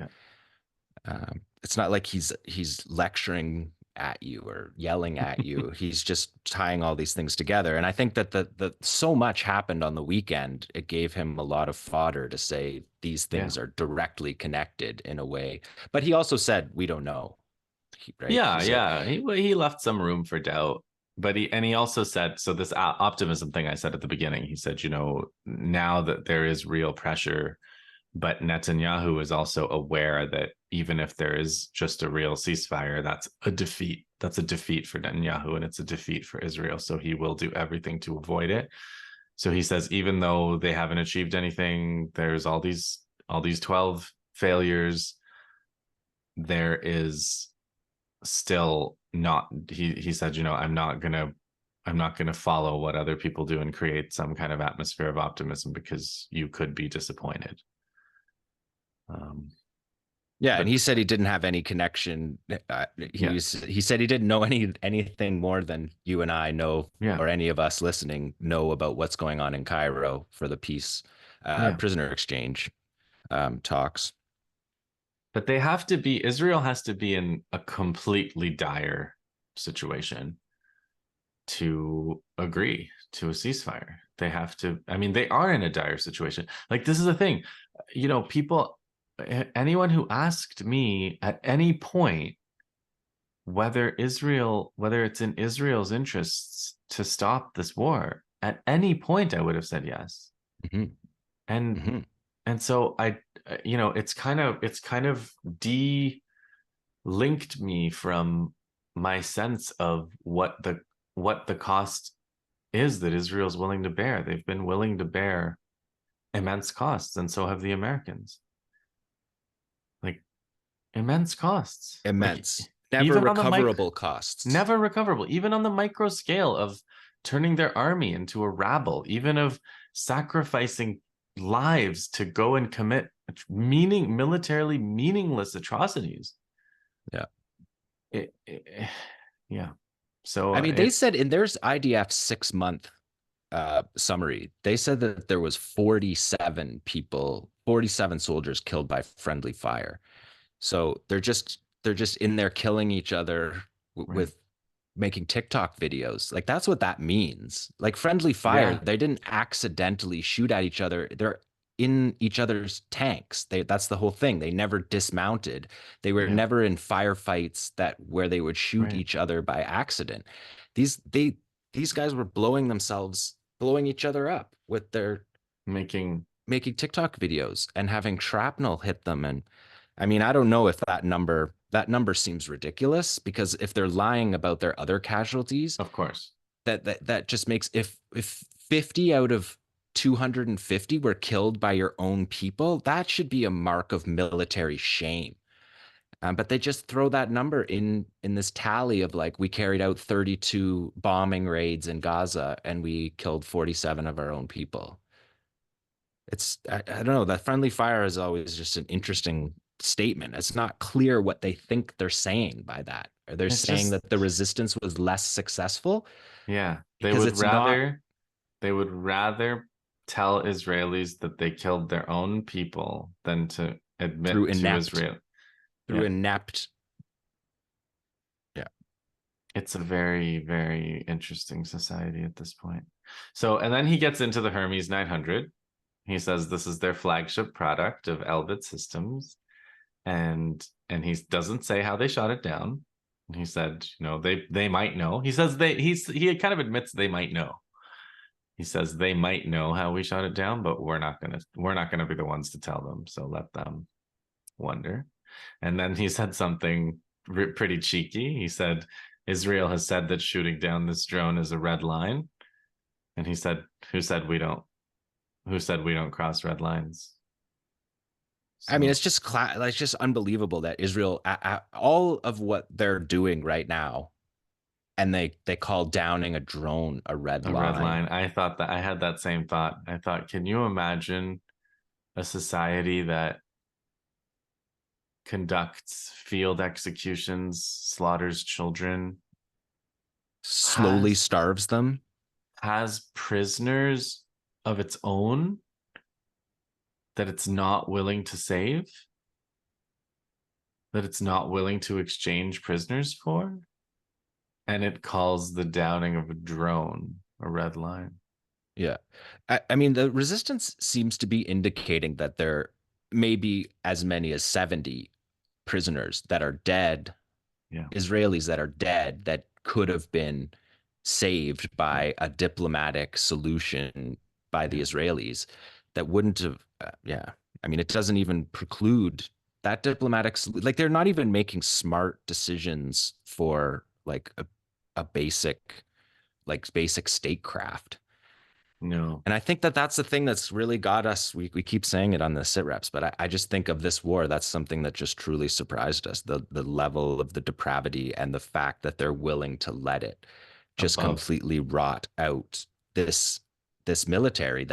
he's lecturing at you or yelling at you. He's just tying all these things together. And I think that the so much happened on the weekend, it gave him a lot of fodder to say these things are directly connected in a way. But he also said, we don't know. Right? Yeah. He left some room for doubt. But he also said, so this optimism thing I said at the beginning, he said, you know, now that there is real pressure, but Netanyahu is also aware that even if there is just a real ceasefire, that's a defeat. That's a defeat for Netanyahu, and it's a defeat for Israel. So he will do everything to avoid it. So he says, even though they haven't achieved anything, there's all these 12 failures. There is still not, he said, you know, I'm not gonna follow what other people do and create some kind of atmosphere of optimism, because you could be disappointed. And he said he didn't have any connection. He said he didn't know anything more than you and I know, or any of us listening know, about what's going on in Cairo for the peace prisoner exchange talks. But Israel has to be in a completely dire situation to agree to a ceasefire. They have to, I mean, they are in a dire situation. Like, this is the thing, people, anyone who asked me at any point whether it's in Israel's interests to stop this war, at any point, I would have said yes. Mm-hmm. And Mm-hmm. and so it's kind of de-linked me from my sense of what the cost is that Israel's willing to bear. They've been willing to bear immense costs, and so have the Americans. Like, immense costs. Like, Immense, never even on the recoverable costs. never recoverable, even on the micro scale of turning their army into a rabble, even of sacrificing lives to go and commit militarily meaningless atrocities. Yeah. Yeah. So I mean, they said in their IDF 6-month summary, they said that there was 47 soldiers killed by friendly fire. So they're just in there killing each other with making TikTok videos. Like, that's what that means. Like, friendly fire, Yeah. they didn't accidentally shoot at each other. They're in each other's tanks. That's the whole thing. They never dismounted. They were never in firefights where they would shoot each other by accident. These guys were blowing each other up with their making TikTok videos and having shrapnel hit them. And I mean, I don't know if that number seems ridiculous, because if they're lying about their other casualties, of course, that just makes, if 50 out of 250 were killed by your own people, that should be a mark of military shame. But they just throw that number in this tally of, like, we carried out 32 bombing raids in Gaza and we killed 47 of our own people. I don't know. That friendly fire is always just an interesting statement. It's not clear what they think they're saying by that. Are they saying that the resistance was less successful? Yeah, they would rather tell Israelis that they killed their own people than to admit to Israel through inept. Yeah, it's a very, very interesting society at this point. So, and then he gets into the Hermes 900. He says this is their flagship product of Elbit Systems, and he doesn't say how they shot it down. He said, they might know. He says he kind of admits they might know. He says they might know how we shot it down, but we're not gonna be the ones to tell them. So let them wonder. And then he said something pretty cheeky. He said, Israel has said that shooting down this drone is a red line. And he said, who said we don't cross red lines? So, I mean, it's just it's just unbelievable that Israel, all of what they're doing right now, and they call downing a drone a red line. I thought that I had that same thought. I thought, can you imagine a society that conducts field executions, slaughters children, slowly starves them, has prisoners of its own that it's not willing to save, that it's not willing to exchange prisoners for, and it calls the downing of a drone a red line? Yeah. I mean, the resistance seems to be indicating that there may be as many as 70 prisoners that are dead, Israelis that are dead, that could have been saved by a diplomatic solution by the Israelis that wouldn't have. I mean, it doesn't even preclude that diplomatic, like, they're not even making smart decisions for, like, a basic statecraft. No. And I think that that's the thing that's really got us. We keep saying it on the sit reps, but I just think of this war, that's something that just truly surprised us. The level of the depravity and the fact that they're willing to let it just completely rot out this military.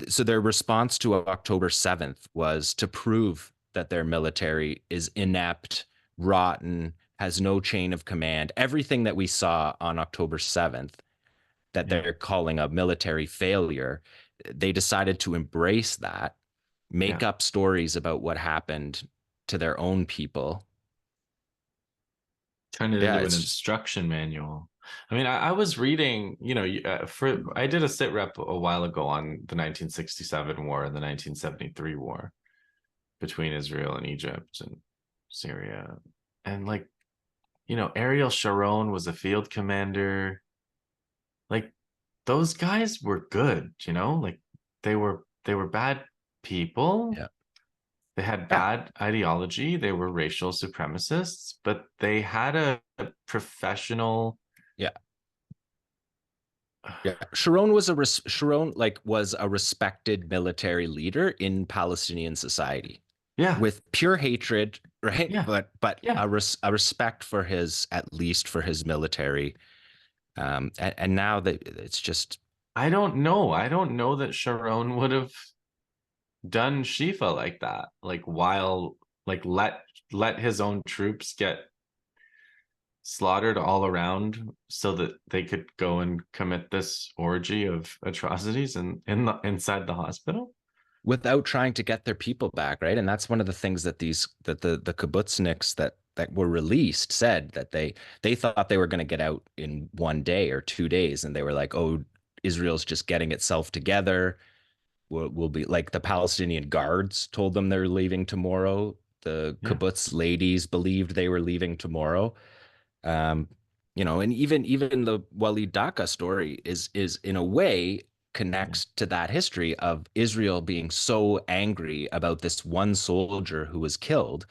So their response to October 7th was to prove that their military is inept, rotten, has no chain of command. Everything that we saw on October 7th that they're calling a military failure, they decided to embrace that, make up stories about what happened to their own people. Turn it Yeah, into an it's just instruction manual. I mean, I was reading, I did a sit rep a while ago on the 1967 war and the 1973 war between Israel and Egypt and Syria. And like, Ariel Sharon was a field commander. Like those guys were good, like they were bad people. yeah, They had yeah, bad ideology. They were racial supremacists, but they had a professional. yeah. Yeah, Sharon was a respected military leader in Palestinian society Yeah, with pure hatred, right? yeah, But yeah. a respect for his, at least for his military. And now that it's just, I don't know. I don't know that Sharon would have done Shifa like that. Like while like let his own troops get slaughtered all around so that they could go and commit this orgy of atrocities inside the hospital. without trying to get their people back, right? And that's one of the things that the kibbutzniks that were released said, that they thought they were going to get out in 1 day or 2 days, and they were like, oh, Israel's just getting itself together. Will be like, the Palestinian guards told them they're leaving tomorrow. The Yeah, kibbutz ladies believed they were leaving tomorrow. Um, and even the Walid Daqqa story is in a way yeah, connects to that history of Israel being so angry about this one soldier who was killed,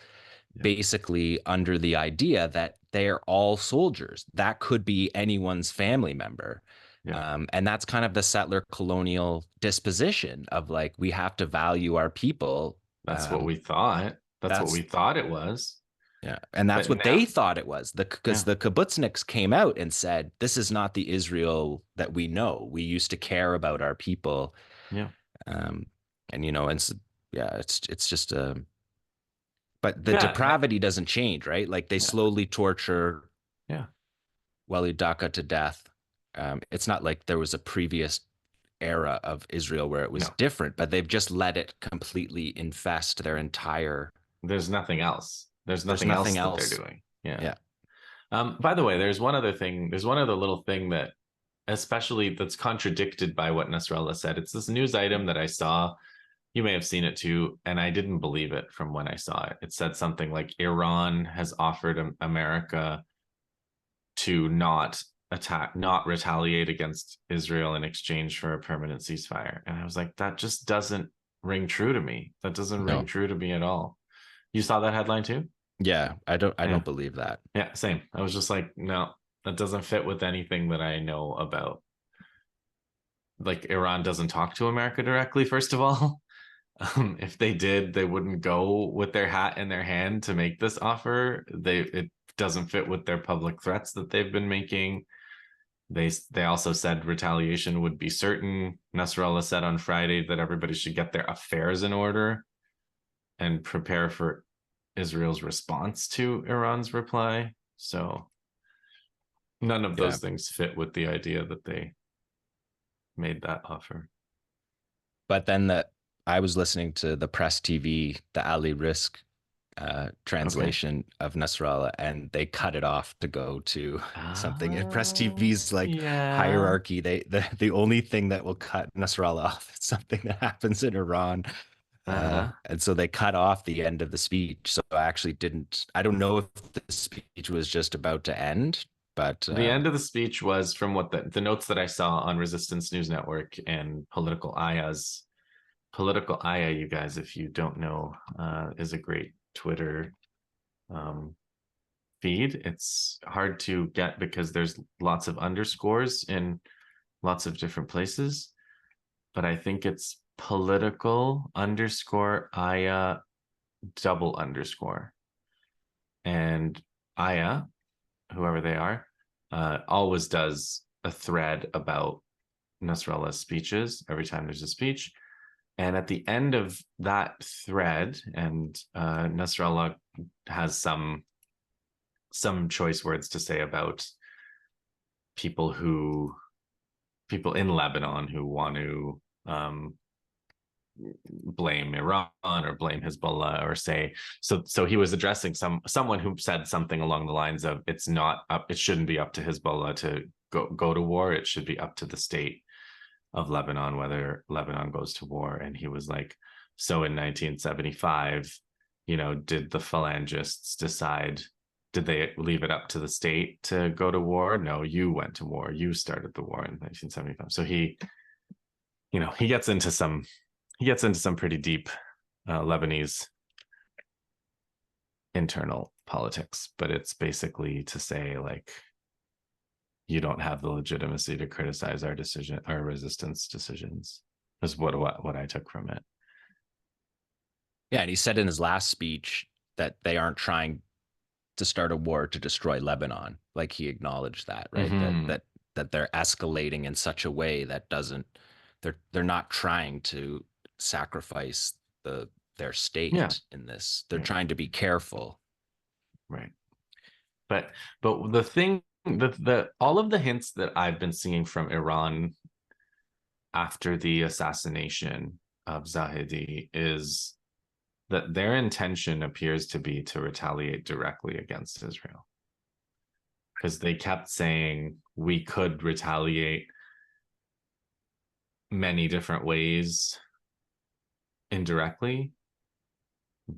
yeah, basically under the idea that they're all soldiers. That could be anyone's family member. yeah. And that's kind of the settler colonial disposition of like, we have to value our people. That's what Um, we thought. That's what we that's thought it was. Yeah, and that's But what they now, thought it was. Because yeah, the kibbutzniks came out and said, "This is not the Israel that we know. We used to care about our people." yeah, Um, and and so, yeah, it's just a. But the yeah, depravity doesn't change, right? Like, they yeah, slowly torture yeah. Walid Daqqa to death. It's not like there was a previous era of Israel where it was No, different, but they've just let it completely infest their entire. there's nothing else. There's There's nothing nothing else that they're else. doing. Yeah. Yeah. By the way, there's one other thing. There's one other little thing that, especially that's contradicted by what Nasrallah said. It's this news item that I saw. You may have seen it too, and I didn't believe it from when I saw it. It said something like Iran has offered America to not retaliate against Israel in exchange for a permanent ceasefire. And I was like, that just doesn't ring true to me. That doesn't ring No. true to me at all. You saw that headline too? Yeah. I Yeah. don't believe that. Yeah, same. I was just like, no, that doesn't fit with anything that I know about. Like Iran doesn't talk to America directly, first of all. If they did, they wouldn't go with their hat in their hand to make this offer. It doesn't fit with their public threats that they've been making. They also said retaliation would be certain. Nasrallah said on Friday that everybody should get their affairs in order and prepare for Israel's response to Iran's reply. So none of Yeah. those things fit with the idea that they made that offer. But then I was listening to the Press TV, the Ali Risk Okay. translation of Nasrallah, and they cut it off to go to something. And Press TV's like Yeah. hierarchy, the only thing that will cut Nasrallah off is something that happens in Iran. Uh-huh. And so they cut off the end of the speech. So I don't know if the speech was just about to end, but The end of the speech was from what the notes that I saw on Resistance News Network and Political Aya, you guys, if you don't know, is a great Twitter um, feed. It's hard to get because there's lots of underscores in lots of different places, but I think it's political underscore Aya double underscore. And Aya, whoever they are, always does a thread about Nasrallah's speeches every time there's a speech. And at the end of that thread, and Nasrallah has some choice words to say about people in Lebanon who want to blame Iran or blame Hezbollah or say so he was addressing someone who said something along the lines of it's not up, it shouldn't be up to Hezbollah to go to war, it should be up to the state of Lebanon whether Lebanon goes to war. And he was like, so in 1975, did the phalangists decide, did they leave it up to the state to go to war? No, you went to war, you started the war in 1975. So he gets into some pretty deep Lebanese internal politics, but it's basically to say like, you don't have the legitimacy to criticize our resistance decisions, is what I took from it. Yeah, and he said in his last speech that they aren't trying to start a war to destroy Lebanon. Like he acknowledged that, right? Mm-hmm. That they're escalating in such a way that doesn't, they're not trying to sacrifice their state in this. They're trying to be careful. Right. But the thing, the all of the hints that I've been seeing from Iran after the assassination of Zahedi is that their intention appears to be to retaliate directly against Israel. Because they kept saying we could retaliate many different ways indirectly,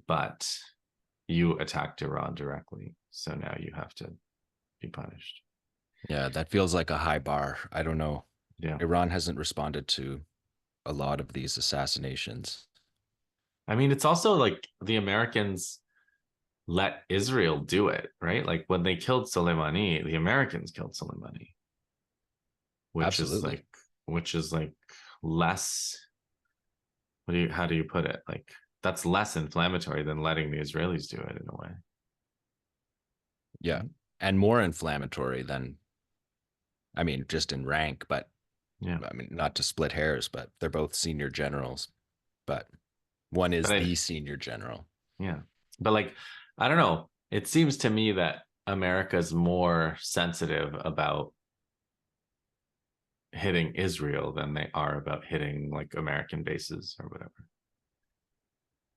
but you attacked Iran directly, so now you have to be punished. Yeah, that feels like a high bar. I don't know. Yeah. Iran hasn't responded to a lot of these assassinations. I mean, it's also like the Americans let Israel do it, right? Like when they killed Soleimani, the Americans killed Soleimani, which is like less, how do you put it? Like that's less inflammatory than letting the Israelis do it in a way. Yeah. And more inflammatory than, I mean, just in rank, but yeah, I mean, not to split hairs, but they're both senior generals, but one is the senior general. Yeah. But like, I don't know. It seems to me that America's more sensitive about hitting Israel than they are about hitting like American bases or whatever.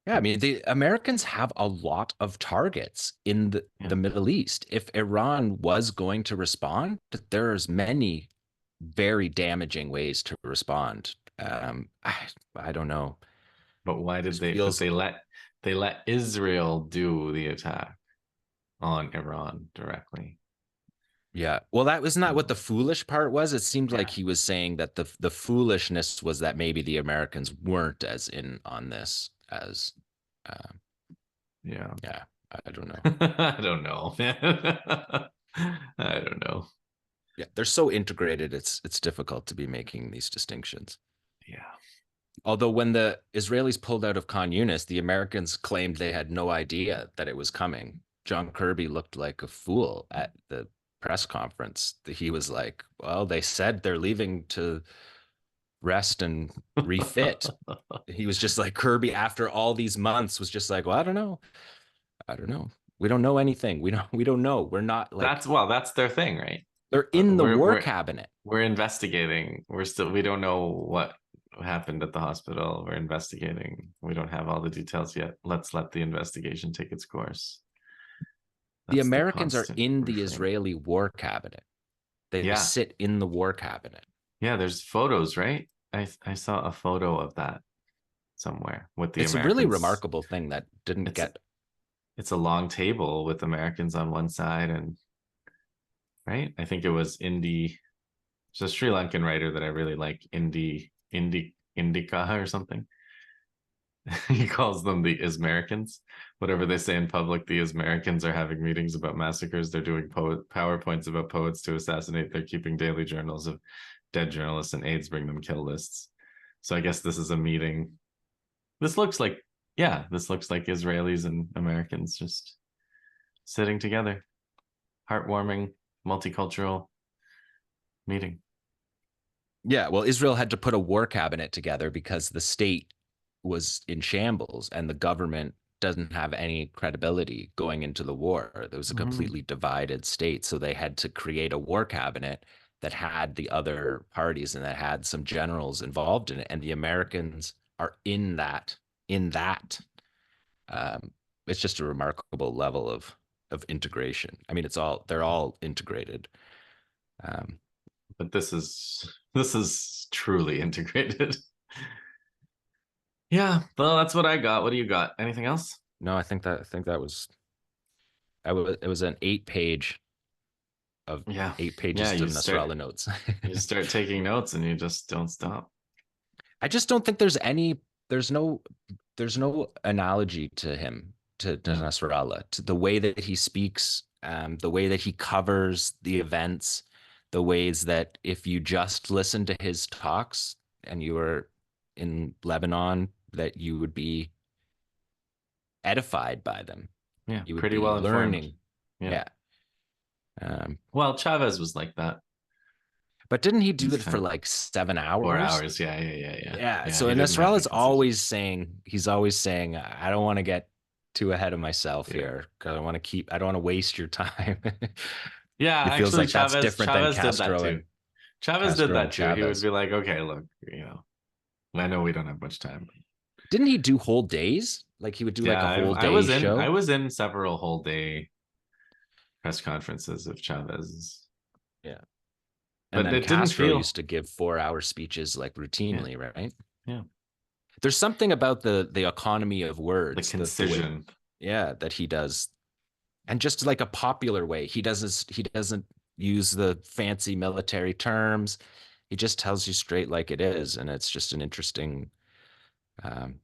Yeah, I mean, the Americans have a lot of targets in the Middle East. If Iran was going to respond, there's many very damaging ways to respond. I don't know. But why did they? But they let Israel do the attack on Iran directly. Yeah. Well, that was not what the foolish part was. It seemed like he was saying that the foolishness was that maybe the Americans weren't as in on this as yeah. I don't know. I don't know, man. I don't know. Yeah, they're so integrated, it's difficult to be making these distinctions. Yeah. Although when the Israelis pulled out of Khan Yunis, the Americans claimed they had no idea that it was coming. John Kirby looked like a fool at the press conference. He was like, well, they said they're leaving to rest and refit. He was just like, Kirby, after all these months, was just like, well, I don't know. We don't know anything. We don't know. We're not like, that's their thing, right? They're in the war cabinet. We're investigating. We don't know what happened at the hospital. We're investigating. We don't have all the details yet. Let's let the investigation take its course. The Americans are in the Israeli war cabinet. They sit in the war cabinet. Yeah, there's photos, right? I saw a photo of that somewhere with the Americans. It's a really remarkable thing that didn't get. It's a long table with Americans on one side and right. I think it was it's a Sri Lankan writer that I really like, Indica or something. He calls them the Ismericans. Whatever they say in public, the Ismericans are having meetings about massacres. They're doing PowerPoints about poets to assassinate. They're keeping daily journals of dead journalists, and aides bring them kill lists. So I guess this is a meeting. This looks like Israelis and Americans just sitting together. Heartwarming, multicultural meeting. Yeah, well, Israel had to put a war cabinet together because the state was in shambles and the government doesn't have any credibility going into the war. There was a completely divided state. So they had to create a war cabinet that had the other parties and that had some generals involved in it. And the Americans are in that. It's just a remarkable level of integration. I mean, they're all integrated. But this is truly integrated. Yeah, well, that's what I got. What do you got? Anything else? No, I think that was it was an 8-page of Yeah. 8 pages Yeah, of Nasrallah notes. you start taking notes and you just don't stop. I just don't think there's no analogy to him, to Yeah. Nasrallah, to the way that he speaks, the way that he covers the events, the ways that if you just listen to his talks and you were in Lebanon, that you would be edified by them. Yeah, You would pretty be well informed. learning. Yeah. Yeah. Well, Chavez was like that. But didn't he do He's it for kind of like 7 hours? 4 hours. Yeah. Yeah. Yeah, So he didn't have Nasrallah the is conversation. he's always saying, I don't want to get too ahead of myself Yeah. here because I don't want to waste your time. Yeah, It feels actually like that's Chavez different than did that Castro too. and Chavez did that too. He would Chavez. be like, okay, look, I know we don't have much time. Didn't he do whole days? Like he would do like Yeah, a whole I day was in show? several whole day press conferences of Chavez's. Yeah. And But then it didn't Castro feel. used to give 4-hour speeches like Yeah, routinely, right? yeah. There's something about the economy of The words, the way, concision. yeah, that he does, and just like a popular way. He doesn't use the fancy military terms. He just tells you straight like it is, and it's just an interesting. Um,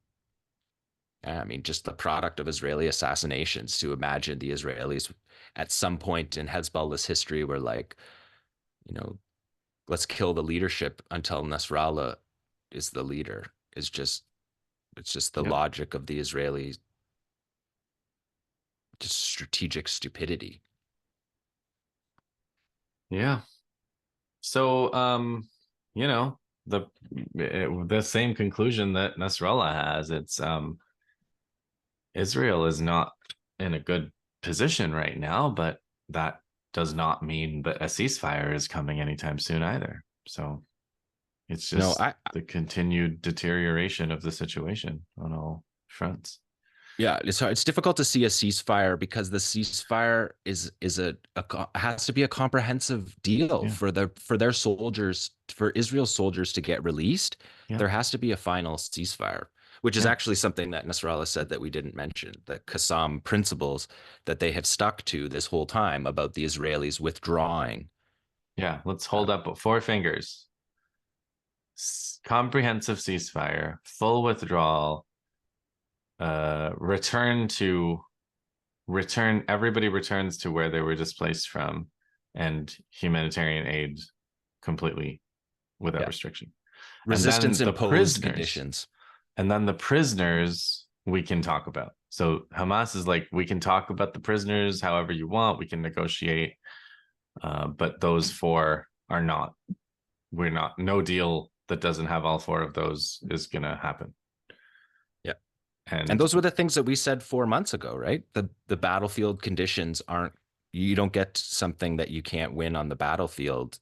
I mean, just the product of Israeli assassinations. To imagine the Israelis at some point in Hezbollah's history were like, you know, let's kill the leadership until Nasrallah is the leader. Is just It's just the Yep. logic of the Israeli just strategic stupidity. Yeah. So, you know, the same conclusion that Nasrallah has. It's Israel is not in a good position right now, but that does not mean that a ceasefire is coming anytime soon either. So it's No, just the continued deterioration of the situation on all fronts. yeah, it's difficult to see a ceasefire because the ceasefire has to be a comprehensive deal Yeah. for their soldiers, for Israel's soldiers to get released. Yeah. There has to be a final ceasefire, which is Yeah. actually something that Nasrallah said that we didn't mention, the Qassam principles that they have stuck to this whole time about the Israelis withdrawing. Yeah. Let's hold up 4 fingers. Comprehensive ceasefire, full withdrawal, everybody returns to where they were displaced from, and humanitarian aid completely without restriction. Resistance imposed conditions. And then the prisoners we can talk about. So Hamas is like, we can talk about the prisoners however you want, we can negotiate, but those 4 are not. No deal that doesn't have all 4 of those is gonna happen. Yeah. And those were the things that we said 4 months ago, right? The battlefield conditions you don't get something that you can't win on the battlefield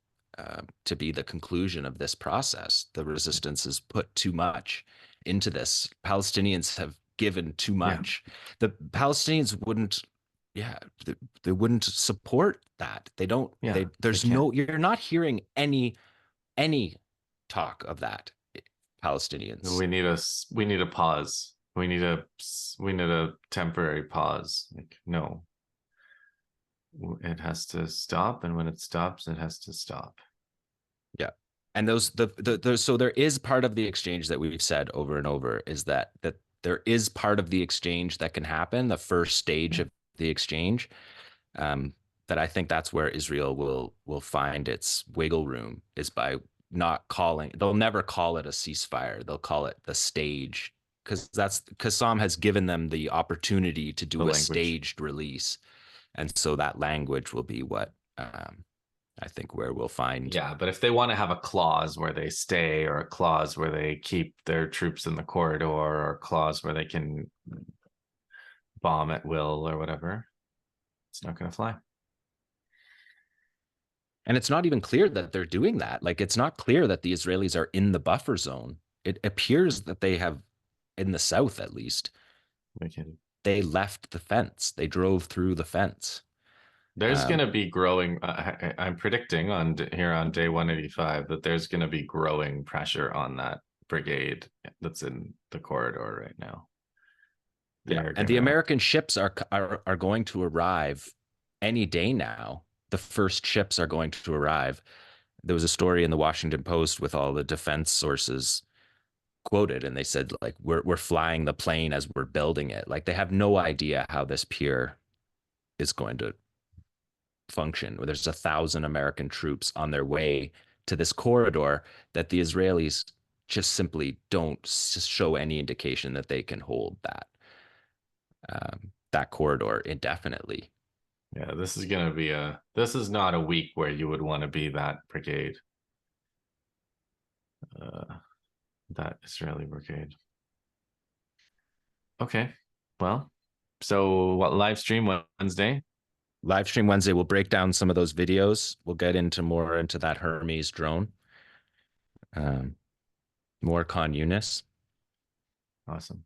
to be the conclusion of this process. The resistance has put too much into this. Palestinians have given too much. Yeah. The Palestinians wouldn't, they wouldn't support that. They don't. Yeah, you're not hearing any talk of that. Palestinians. We need a pause. We need a temporary pause. Like, no, it has to stop, and when it stops, it has to stop. Yeah. And so there is part of the exchange that we've said over and over is that there is part of the exchange that can happen, the first stage of the exchange, that I think that's where Israel will find its wiggle room, is by not calling. They'll never call it a ceasefire. They'll call it the stage, because Qassam has given them the opportunity to do a staged release. And so that language will be what I think where we'll find. Yeah, but if they want to have a clause where they stay, or a clause where they keep their troops in the corridor, or a clause where they can bomb at will or whatever, it's not going to fly. And it's not even clear that they're doing that. Like, it's not clear that the Israelis are in the buffer zone. It appears that they have in the south at least. They left the fence. They drove through the fence. There's going to be growing. I'm predicting here on day 185 that there's going to be growing pressure on that brigade that's in the corridor right now. And the American ships are going to arrive any day now. The first ships are going to arrive. There was a story in the Washington Post with all the defense sources quoted, and they said, like, we're flying the plane as we're building it. Like, they have no idea how this pier is going to function. There's 1,000 American troops on their way to this corridor that the Israelis just simply don't show any indication that they can hold that corridor indefinitely. Yeah, this is not a week where you would want to be that brigade, that Israeli brigade. Okay, well, so what, live stream Wednesday? Live stream Wednesday. We'll break down some of those videos. We'll get more into that Hermes drone. More Khan Yunis. Awesome.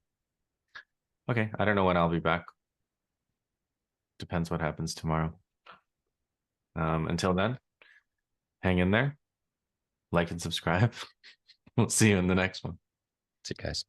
Okay, I don't know when I'll be back. Depends what happens tomorrow. Until then, hang in there, like and subscribe. We'll see you in the next one. See you guys.